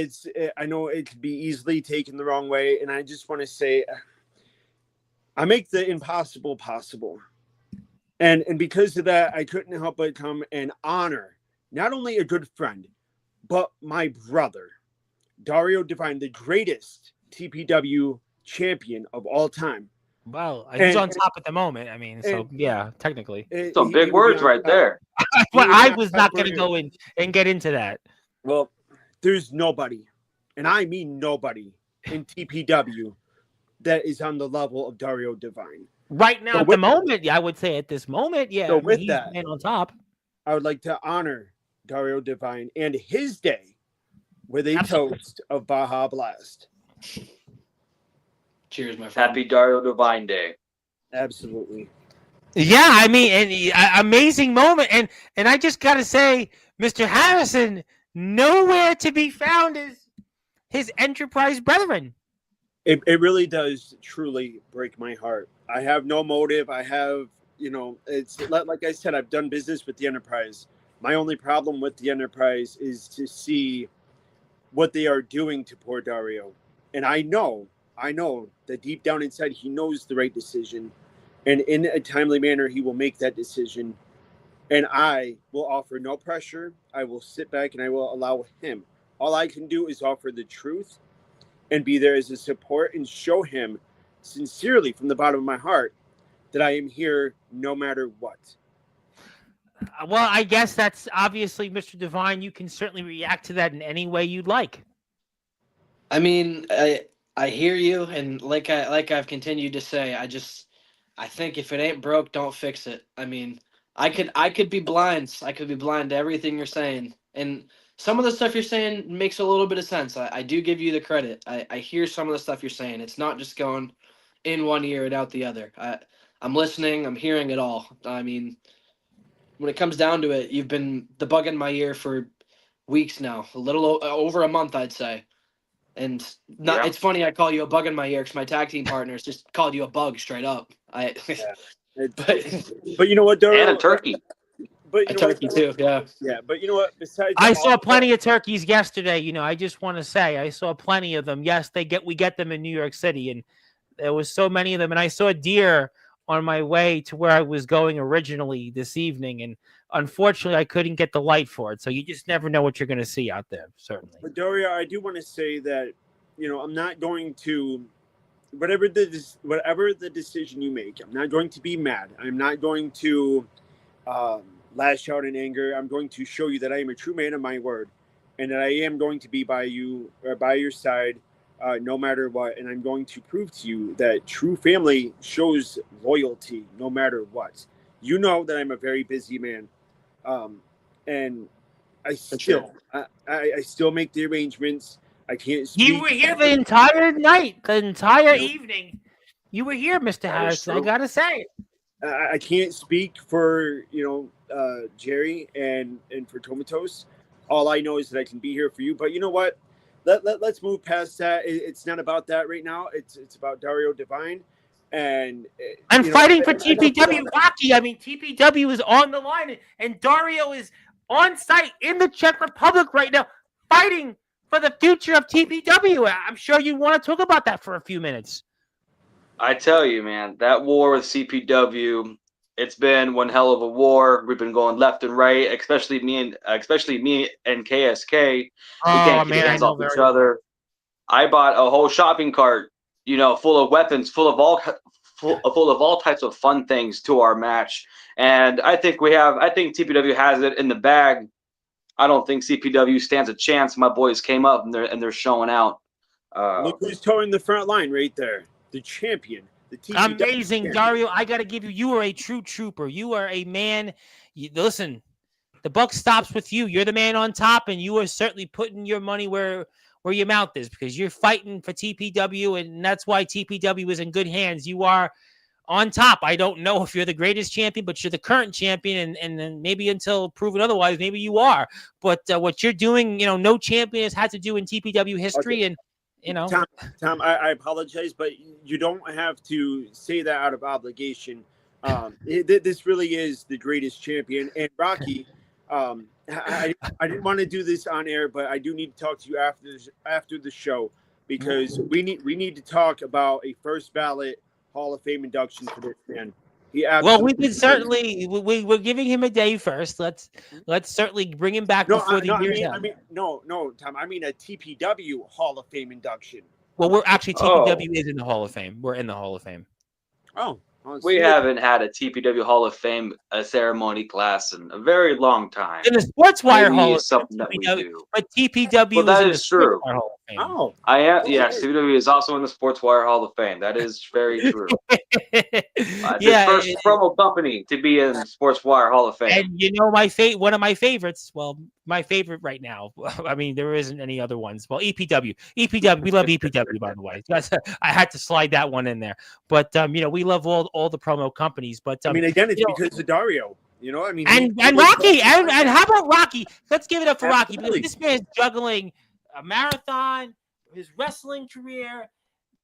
I know it could be easily taken the wrong way, and I just want to say, I make the impossible possible, and because of that, I couldn't help but come and honor not only a good friend, but my brother, Dario Divine, the greatest TPW champion of all time. Well, he's on top at the moment. I mean, so yeah, technically. Some big words right there. But I was not going to go in and get into that. Well, there's nobody, and I mean nobody, in TPW that is on the level of Dario Divine. Right now, So at the moment, I would say at this moment, yeah. So I mean, with he's that- the man on top. I would like to honor Dario Divine and his day with a Absolutely. toast of Baja Blast. Cheers, my friend. Happy Dario Divine Day. Absolutely. Yeah, I mean, amazing moment, and I just got to say, Mr. Harrison, nowhere to be found is his Enterprise brethren. It really does truly break my heart. I have no motive. I have, it's like I said, I've done business with the Enterprise. My only problem with the Enterprise is to see what they are doing to poor Dario. And I know that deep down inside, he knows the right decision. And in a timely manner, he will make that decision. And I will offer no pressure. I will sit back and I will allow him. All I can do is offer the truth and be there as a support and show him sincerely from the bottom of my heart that I am here no matter what. Well, I guess that's obviously, Mr. Divine. You can certainly react to that in any way you'd like. I mean, I hear you, and like I've continued to say, I think if it ain't broke, don't fix it. I mean, I could be blind. I could be blind to everything you're saying, and some of the stuff you're saying makes a little bit of sense. I do give you the credit. I hear some of the stuff you're saying. It's not just going in one ear and out the other. I'm listening. I'm hearing it all. I mean, when it comes down to it, you've been the bug in my ear for weeks now, a little over a month, I'd say. And Yeah. It's funny I call you a bug in my ear because my tag team partners just called you a bug straight up. But you know what, Dario? And a turkey. But A you know turkey what, too, yeah. Yeah, but you know what? Besides, I saw plenty of turkeys yesterday. I just want to say I saw plenty of them. Yes, we get them in New York City, and there was so many of them. And I saw deer on my way to where I was going originally this evening, and unfortunately, I couldn't get the light for it. So you just never know what you're going to see out there. Certainly. But Dario, I do want to say that I'm not going to whatever the decision you make. I'm not going to be mad. I'm not going to lash out in anger. I'm going to show you that I am a true man of my word, and that I am going to be by you or by your side, no matter what. And I'm going to prove to you that true family shows loyalty, no matter what. You know that I'm a very busy man, and I still make the arrangements. I can't speak. You were here the entire night, the entire evening. You were here, Mr. Harrison. I gotta say. I can't speak for Jerry and for Tomatos. All I know is that I can be here for you. But you know what? Let's move past that. It's not about that right now. It's about Dario Divine and fighting for TPW hockey. I mean, TPW is on the line, and Dario is on site in the Czech Republic right now, fighting for the future of TPW. I'm sure you want to talk about that for a few minutes. I tell you, man, that war with CPW, it's been one hell of a war. We've been going left and right, especially me and KSK. We can't keep hands off each other. I bought a whole shopping cart, full of weapons, full of all types of fun things to our match. And I think TPW has it in the bag. I don't think CPW stands a chance. My boys came up and they're showing out. Look who's towing the front line right there. The champion. The TPW amazing, champion. Dario. I got to give you. You are a true trooper. You are a man. Listen, the buck stops with you. You're the man on top, and you are certainly putting your money where your mouth is, because you're fighting for TPW, and that's why TPW is in good hands. You are on top. I don't know if you're the greatest champion, but you're the current champion, and then maybe until proven otherwise, maybe you are. But what you're doing, no champion has had to do in TPW history, Okay. and Tom, I apologize, but you don't have to say that out of obligation. This really is the greatest champion. And Rocky, I didn't want to do this on air, but I do need to talk to you after the show, because we need to talk about a first ballot Hall of Fame induction for this man. Well, we could certainly we're giving him a day first. Let's certainly bring him back before the year's out. No, Tom. I mean a TPW Hall of Fame induction. Well, we're actually TPW is in the Hall of Fame. We're in the Hall of Fame. Oh, we haven't had a TPW Hall of Fame ceremony class in a very long time. In the Sportzwire Hall of Fame, something that we do. But TPW well, that is true. Hall of Fame. Oh, I am. Okay. Yes, TPW is also in the Sportswire Hall of Fame. That is very true. The first promo company to be in Sportswire Hall of Fame. And one of my favorites. Well, my favorite right now. I mean, there isn't any other ones. Well, EPW. We love EPW, by the way. I had to slide that one in there. But we love all the promo companies. But I mean, again, it's because of Dario. And Rocky, and how about Rocky? Let's give it up for Rocky, because this man's juggling a marathon, his wrestling career,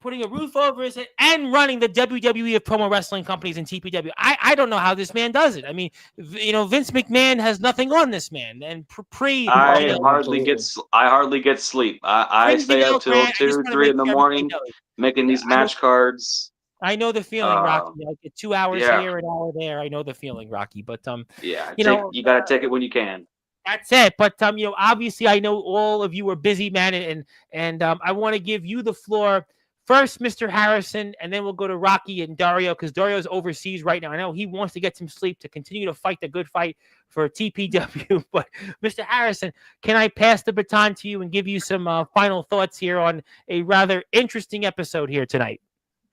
putting a roof over his head, and running the WWE of promo wrestling companies in TPW. I don't know how this man does it. I mean, Vince McMahon has nothing on this man. And I hardly get sleep. I stay up till 2, 3 in the morning making these match cards. I know the feeling, Rocky. I get 2 hours here, an hour there. I know the feeling, Rocky. But you gotta take it when you can. That's it. But obviously, I know all of you are busy, man, and I want to give you the floor first, Mr. Harrison, and then we'll go to Rocky and Dario, because Dario's overseas right now. I know he wants to get some sleep to continue to fight the good fight for TPW. But Mr. Harrison, can I pass the baton to you and give you some final thoughts here on a rather interesting episode here tonight?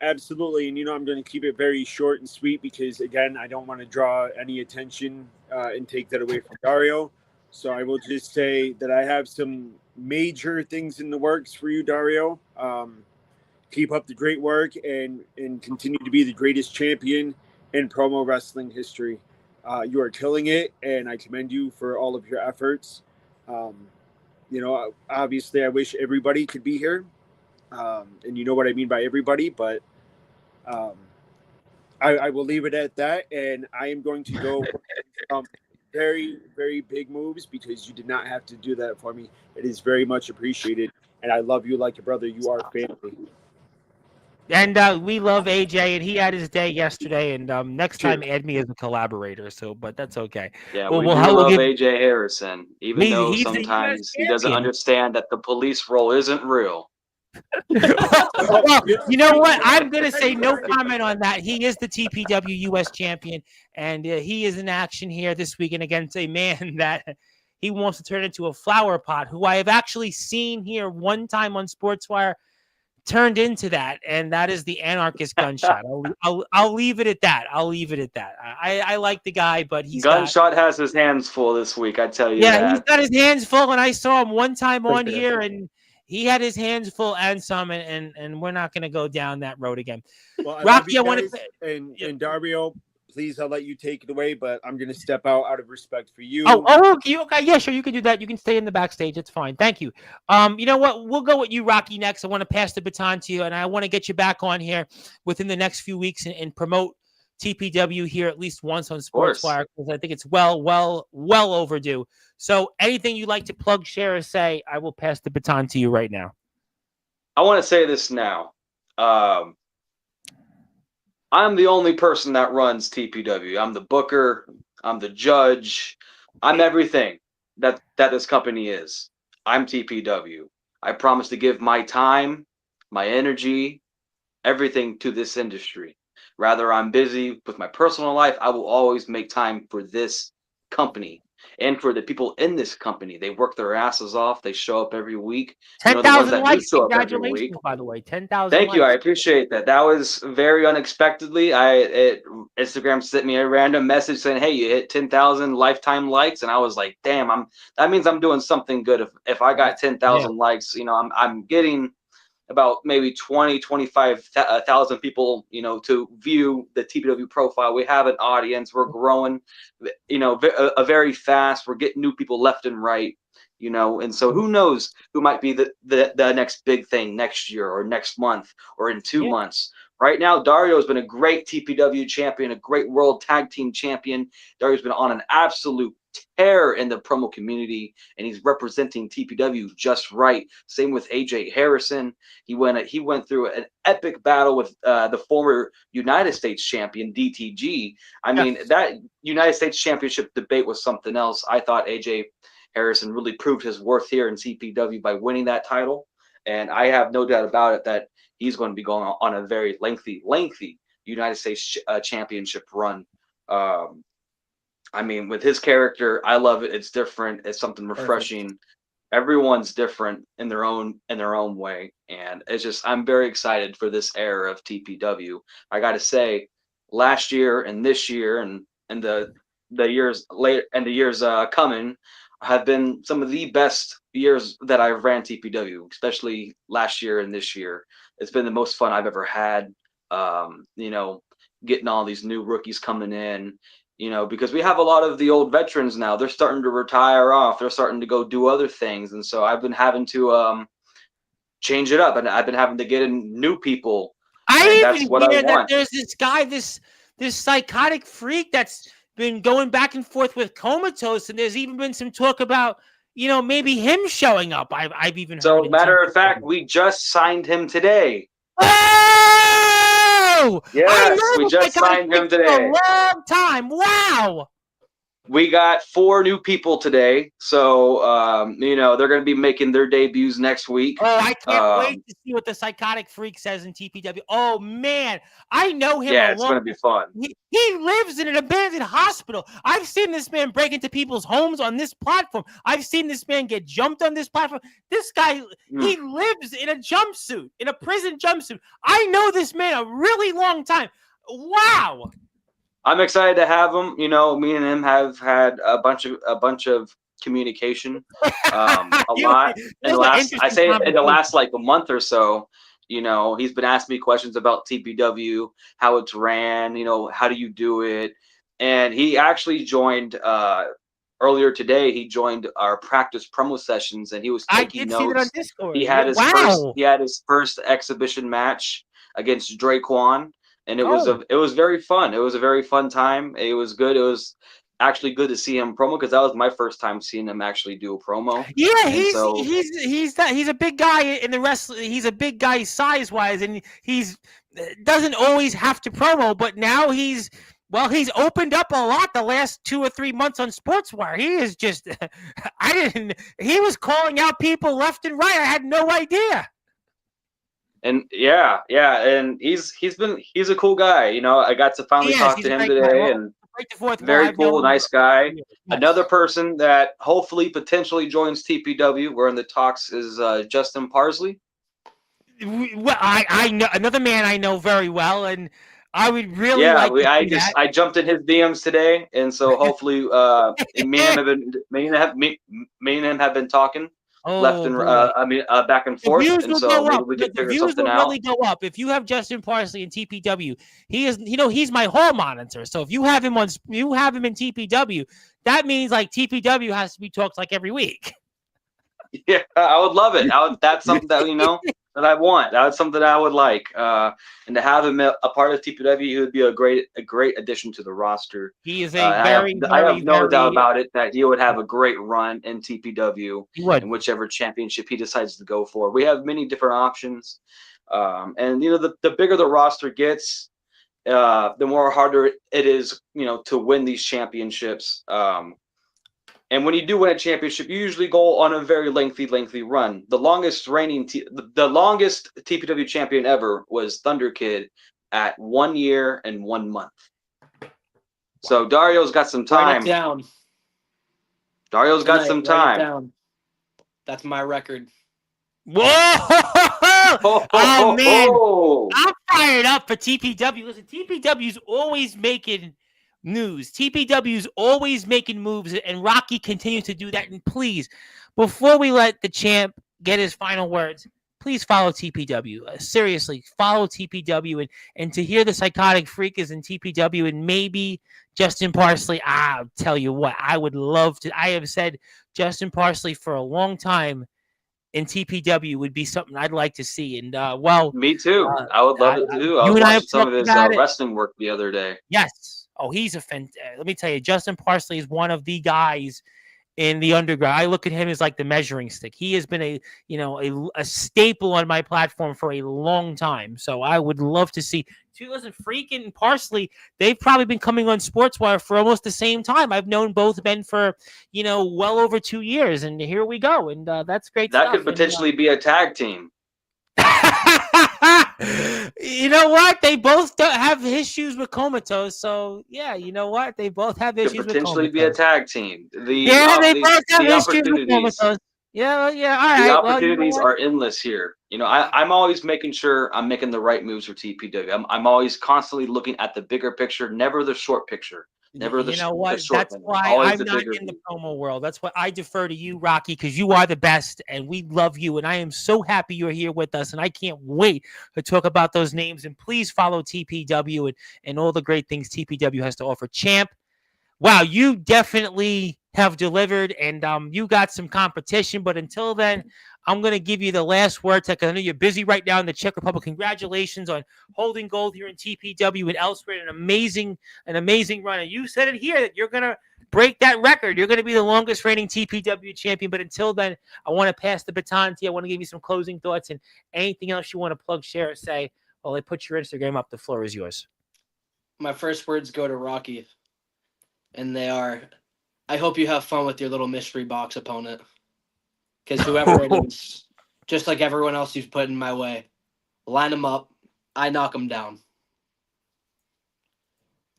Absolutely. And, I'm going to keep it very short and sweet because, again, I don't want to draw any attention and take that away from Dario. So I will just say that I have some major things in the works for you, Dario. Keep up the great work and continue to be the greatest champion in promo wrestling history. You are killing it, and I commend you for all of your efforts. Obviously, I wish everybody could be here. And you know what I mean by everybody, but I will leave it at that. And I am going to go very, very big moves because you did not have to do that for me. It is very much appreciated. And I love you like a brother. You are family. And we love AJ, and he had his day yesterday. And next time, add me as a collaborator. But that's okay. Yeah, we love AJ Harrison, even though sometimes he doesn't understand that the police role isn't real. Well, you know what? I'm going to say no comment on that. He is the TPW U.S. champion, and he is in action here this weekend against a man that he wants to turn into a flower pot, who I have actually seen here one time on Sportswire turned into that, and that is the Anarchist Gunshot. I'll leave it at that. I like the guy, but Gunshot has his hands full this week, I tell you. Yeah, he's got his hands full, and I saw him one time on here, and he had his hands full and some, and we're not going to go down that road again. Well, Rocky, I want to and Dario, please, I'll let you take it away, but I'm going to step out of respect for you. Okay, yeah, sure, you can do that. You can stay in the backstage. It's fine. Thank you. You know what? We'll go with you, Rocky, next. I want to pass the baton to you, and I want to get you back on here within the next few weeks and promote TPW here at least once on Sportswire, because I think it's well overdue. So anything you'd like to plug, share, or say, I will pass the baton to you right now. I want to say this now. I'm the only person that runs TPW. I'm the booker. I'm the judge. I'm everything that this company is. I'm TPW. I promise to give my time, my energy, everything to this industry. Rather, I'm busy with my personal life, I will always make time for this company and for the people in this company. They work their asses off. They show up every week. 10,000 likes. Congratulations, by the way. 10,000 Thank you. I appreciate that. That was very unexpectedly. Instagram sent me a random message saying, hey, you hit 10,000 lifetime likes. And I was like, damn, that means I'm doing something good. If I got 10,000 likes, I'm getting about maybe 20, 25,000 people, to view the TPW profile. We have an audience. We're growing, a very fast. We're getting new people left and right, and so who knows who might be the next big thing next year or next month or in 2 months. Right now, Dario has been a great TPW champion, a great world tag team champion. Dario's been on an absolute tear in the promo community, and he's representing TPW just right. Same with AJ Harrison. He went through an epic battle with the former United States champion DTG. I mean, that United States championship debate was something else. I thought AJ Harrison really proved his worth here in TPW by winning that title, and I have no doubt about it that he's going to be going on a very lengthy United States championship run. I mean, with his character, I love it. It's different. It's something refreshing. Perfect. Everyone's different in their own way, and it's just, I'm very excited for this era of TPW. I got to say, last year and this year and the years later and the years coming have been some of the best years that I've ran TPW, especially last year and this year. It's been the most fun I've ever had. Getting all these new rookies coming in, because we have a lot of the old veterans now. They're starting to retire off. They're starting to go do other things. And so I've been having to change it up, and I've been having to get in new people. That's what I want. That there's this guy, this psychotic freak that's been going back and forth with Comatose, and there's even been some talk about, maybe him showing up. I've even heard. So matter of fact, we just signed him today. Oh! Yes, we just signed him today. For a long time. Wow. We got 4 new people today, so they're going to be making their debuts next week. Oh, I can't wait to see what the psychotic freak says in TPW. Oh man, I know him. Yeah, it's going to be fun. He lives in an abandoned hospital. I've seen this man break into people's homes on this platform. I've seen this man get jumped on this platform. This guy, he lives in a jumpsuit, in a prison jumpsuit. I know this man a really long time. Wow. I'm excited to have him. Me and him have had a bunch of communication, a lot. In the last like a month or so, he's been asking me questions about TPW, how it's ran, how do you do it, and he actually joined earlier today. He joined our practice promo sessions, and he was taking notes. See that on Discord. He had his first exhibition match against Draquan. And it was very fun. It was a very fun time. It was good. It was actually good to see him promo, because that was my first time seeing him actually do a promo. Yeah, he's a big guy in the wrestling. He's a big guy size wise, and he's doesn't always have to promo. But now he's opened up a lot the last 2 or 3 months on Sportswire. He is just he was calling out people left and right. I had no idea. And and he's a cool guy. I got to finally talk to him today, and very cool, nice guy. Yes. Another person that hopefully potentially joins TPW. We're in the talks is Justin Parsley. Well, I know another man I know very well, and I would really I jumped in his DMs today, and so hopefully me and him have been talking. Left and back and forth, and so maybe we can figure something out. Really go up if you have Justin Parsley in TPW. He is, he's my hall monitor. So if you have him in TPW, that means like TPW has to be talked like every week. Yeah, I would love it. That's something that that I want. That's something I would like. And to have him a part of TPW, he would be a great addition to the roster. He is I have no doubt about it that he would have a great run in TPW in whichever championship he decides to go for. We have many different options, and the bigger the roster gets, the more harder it is, to win these championships. And when you do win a championship, you usually go on a very lengthy run. The longest TPW champion ever was Thunder Kid at 1 year and 1 month. So Dario's got some time. Write it down. Dario's got some time. Down. That's my record. Whoa! Oh man, I'm fired up for TPW. Listen, TPW's always making news. TPW's always making moves, and Rocky continues to do that. And please, before we let the champ get his final words, please follow TPW. Seriously, follow TPW, and to hear the Psychotic Freak is in TPW, and maybe Justin Parsley. I'll tell you what, I would love to. I have said Justin Parsley for a long time in TPW would be something I'd like to see. And Me too. I would love it too. I you was and I have watching some of talked his about it. wrestling work the other day. Yes. Oh, he's a let me tell you, Justin Parsley is one of the guys in the underground. I look at him as like the measuring stick. He has been a staple on my platform for a long time. So I would love to see. Listen, Freakin' and Parsley, they've probably been coming on Sportswire for almost the same time. I've known both men for, well over 2 years, and here we go. And that's great That stuff. could potentially be a tag team. You know what? They both have issues with Comatose. So, yeah, you know what? They both have issues with Comatose. Could potentially be a tag team. They both have issues with Comatose. Yeah, all right. The opportunities are endless here. I'm always making sure I'm making the right moves for TPW. I'm always constantly looking at the bigger picture, never the short picture. Never the short. That's why I'm not in the promo world. That's why I defer to you, Rocky, because you are the best, and we love you. And I am so happy you're here with us, and I can't wait to talk about those names. And please follow TPW and all the great things TPW has to offer. Champ, wow, you definitely have delivered, and you got some competition. But until then, I'm going to give you the last word, because I know you're busy right now in the Czech Republic. Congratulations on holding gold here in TPW and elsewhere. An amazing run. And you said it here that you're going to break that record. You're going to be the longest reigning TPW champion. But until then, I want to pass the baton to you. I want to give you some closing thoughts and anything else you want to plug, share, or say. Well, I put your Instagram up. The floor is yours. My first words go to Rocky, and they are, I hope you have fun with your little mystery box opponent. Because whoever it is, just like everyone else you've put in my way, line them up. I knock them down.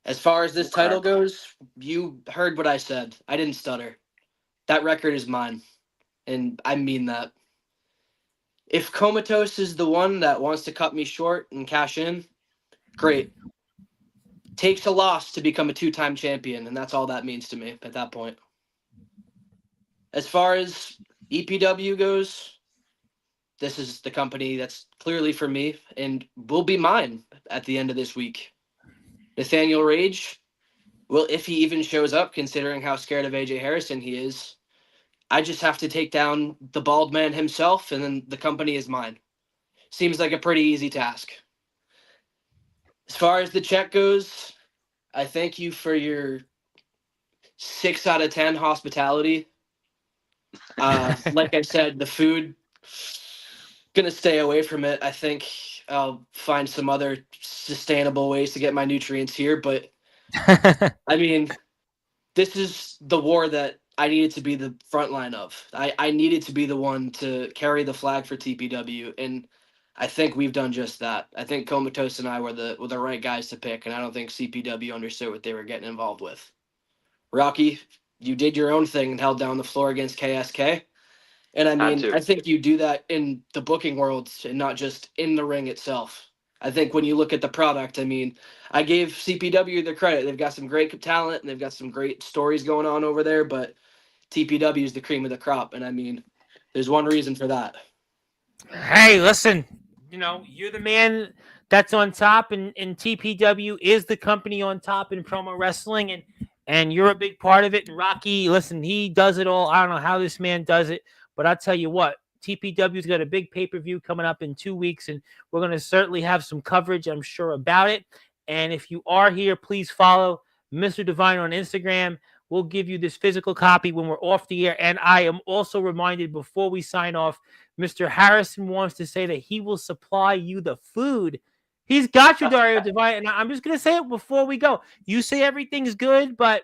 As far as this title goes, you heard what I said. I didn't stutter. That record is mine, and I mean that. If Comatose is the one that wants to cut me short and cash in, great. Takes a loss to become a 2-time champion, and that's all that means to me at that point. As far as EPW goes, this is the company that's clearly for me and will be mine at the end of this week. Nathaniel Rage, well, if he even shows up, considering how scared of AJ Harrison he is, I just have to take down the bald man himself, and then the company is mine. Seems like a pretty easy task. As far as the check goes, I thank you for your 6 out of 10 hospitality. Like I said, the food, gonna stay away from it. I think I'll find some other sustainable ways to get my nutrients here. But I mean, this is the war that I needed to be the front line of. I needed to be the one to carry the flag for TPW, and I think we've done just that. I think Comatose and I were the right guys to pick, and I don't think CPW understood what they were getting involved with. Rocky, you did your own thing and held down the floor against KSK. And I mean, I think you do that in the booking world and not just in the ring itself. I think when you look at the product, I mean, I gave CPW the credit. They've got some great talent and they've got some great stories going on over there, but TPW is the cream of the crop. And I mean, there's one reason for that. Hey, listen, you're the man that's on top, and TPW is the company on top in promo wrestling, and you're a big part of it. And Rocky, listen, he does it all. I don't know how this man does it, but I'll tell you what, TPW's got a big pay-per-view coming up in 2 weeks, and we're going to certainly have some coverage, I'm sure, about it. And if you are here, please follow Mr. Divine on Instagram. We'll give you this physical copy when we're off the air. And I am also reminded before we sign off, Mr. Harrison wants to say that he will supply you the food. He's got you, Dario Divine. And I'm just going to say it before we go. You say everything's good, but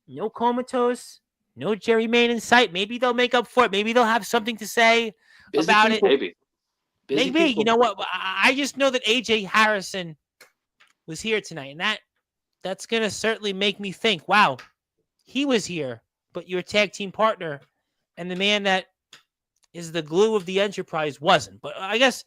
no Comatose, no Jerry Main in sight. Maybe they'll make up for it. Maybe they'll have something to say about it. Maybe. You know what? I just know that AJ Harrison was here tonight, and that's going to certainly make me think, wow, he was here, but your tag team partner and the man that is the glue of the enterprise wasn't. But I guess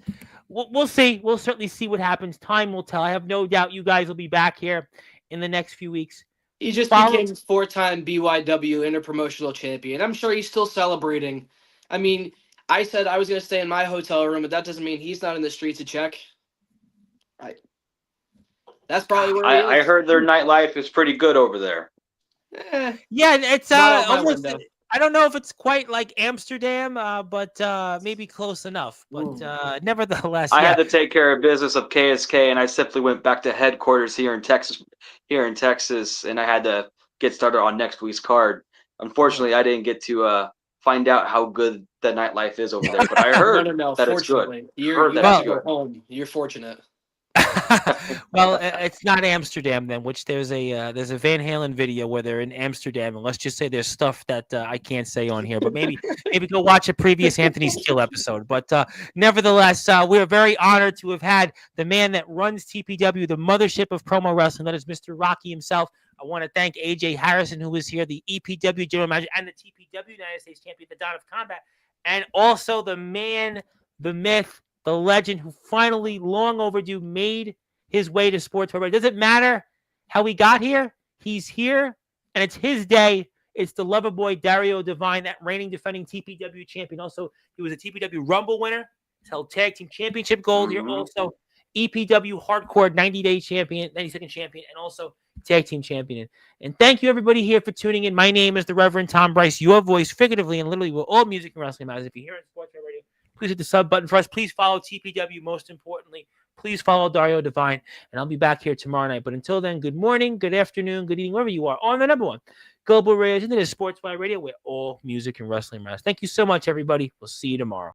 we'll see. We'll certainly see what happens. Time will tell. I have no doubt you guys will be back here in the next few weeks. He just became 4-time BYW interpromotional champion. I'm sure he's still celebrating. I mean, I said I was going to stay in my hotel room, but that doesn't mean he's not in the streets to check. That's probably where he is. I heard their nightlife is pretty good over there. Yeah, it's Not out my almost. window. I don't know if it's quite like Amsterdam, but maybe close enough. But nevertheless, I yeah. had to take care of business of KSK, and I simply went back to headquarters here in Texas, and I had to get started on next week's card. Unfortunately, I didn't get to find out how good the nightlife is over there, but I heard No. that it's good. Fortunately, you Heard that got it's to go good. home. You're fortunate. Well, it's not Amsterdam then. Which there's a Van Halen video where they're in Amsterdam, and let's just say there's stuff that I can't say on here. But maybe go watch a previous Anthony Steele episode. But nevertheless, we are very honored to have had the man that runs TPW, the mothership of promo wrestling. That is Mr. Rocky himself. I want to thank AJ Harrison, who is here, the EPW general manager and the TPW United States champion, the Don of Combat, and also the man, the myth, the legend who finally, long overdue, made his way to Sportswire. It doesn't matter how he got here. He's here, and it's his day. It's the Loverboy, Dario Divine, that reigning defending TPW champion. Also, he was a TPW Rumble winner. He's held Tag Team Championship gold. You're also EPW Hardcore 90-day champion, 90-second champion, and also Tag Team champion. And thank you, everybody, here for tuning in. My name is the Reverend Tom Bryce, your voice, figuratively and literally, with all music and wrestling matters. If you're here on Sportswire Radio, please hit the sub button for us. Please follow TPW. Most importantly, please follow Dario Divine, and I'll be back here tomorrow night. But until then, good morning, good afternoon, good evening, wherever you are on the number one Global Radio. This is Sportswire Radio, where all music and wrestling matters. Thank you so much, everybody. We'll see you tomorrow.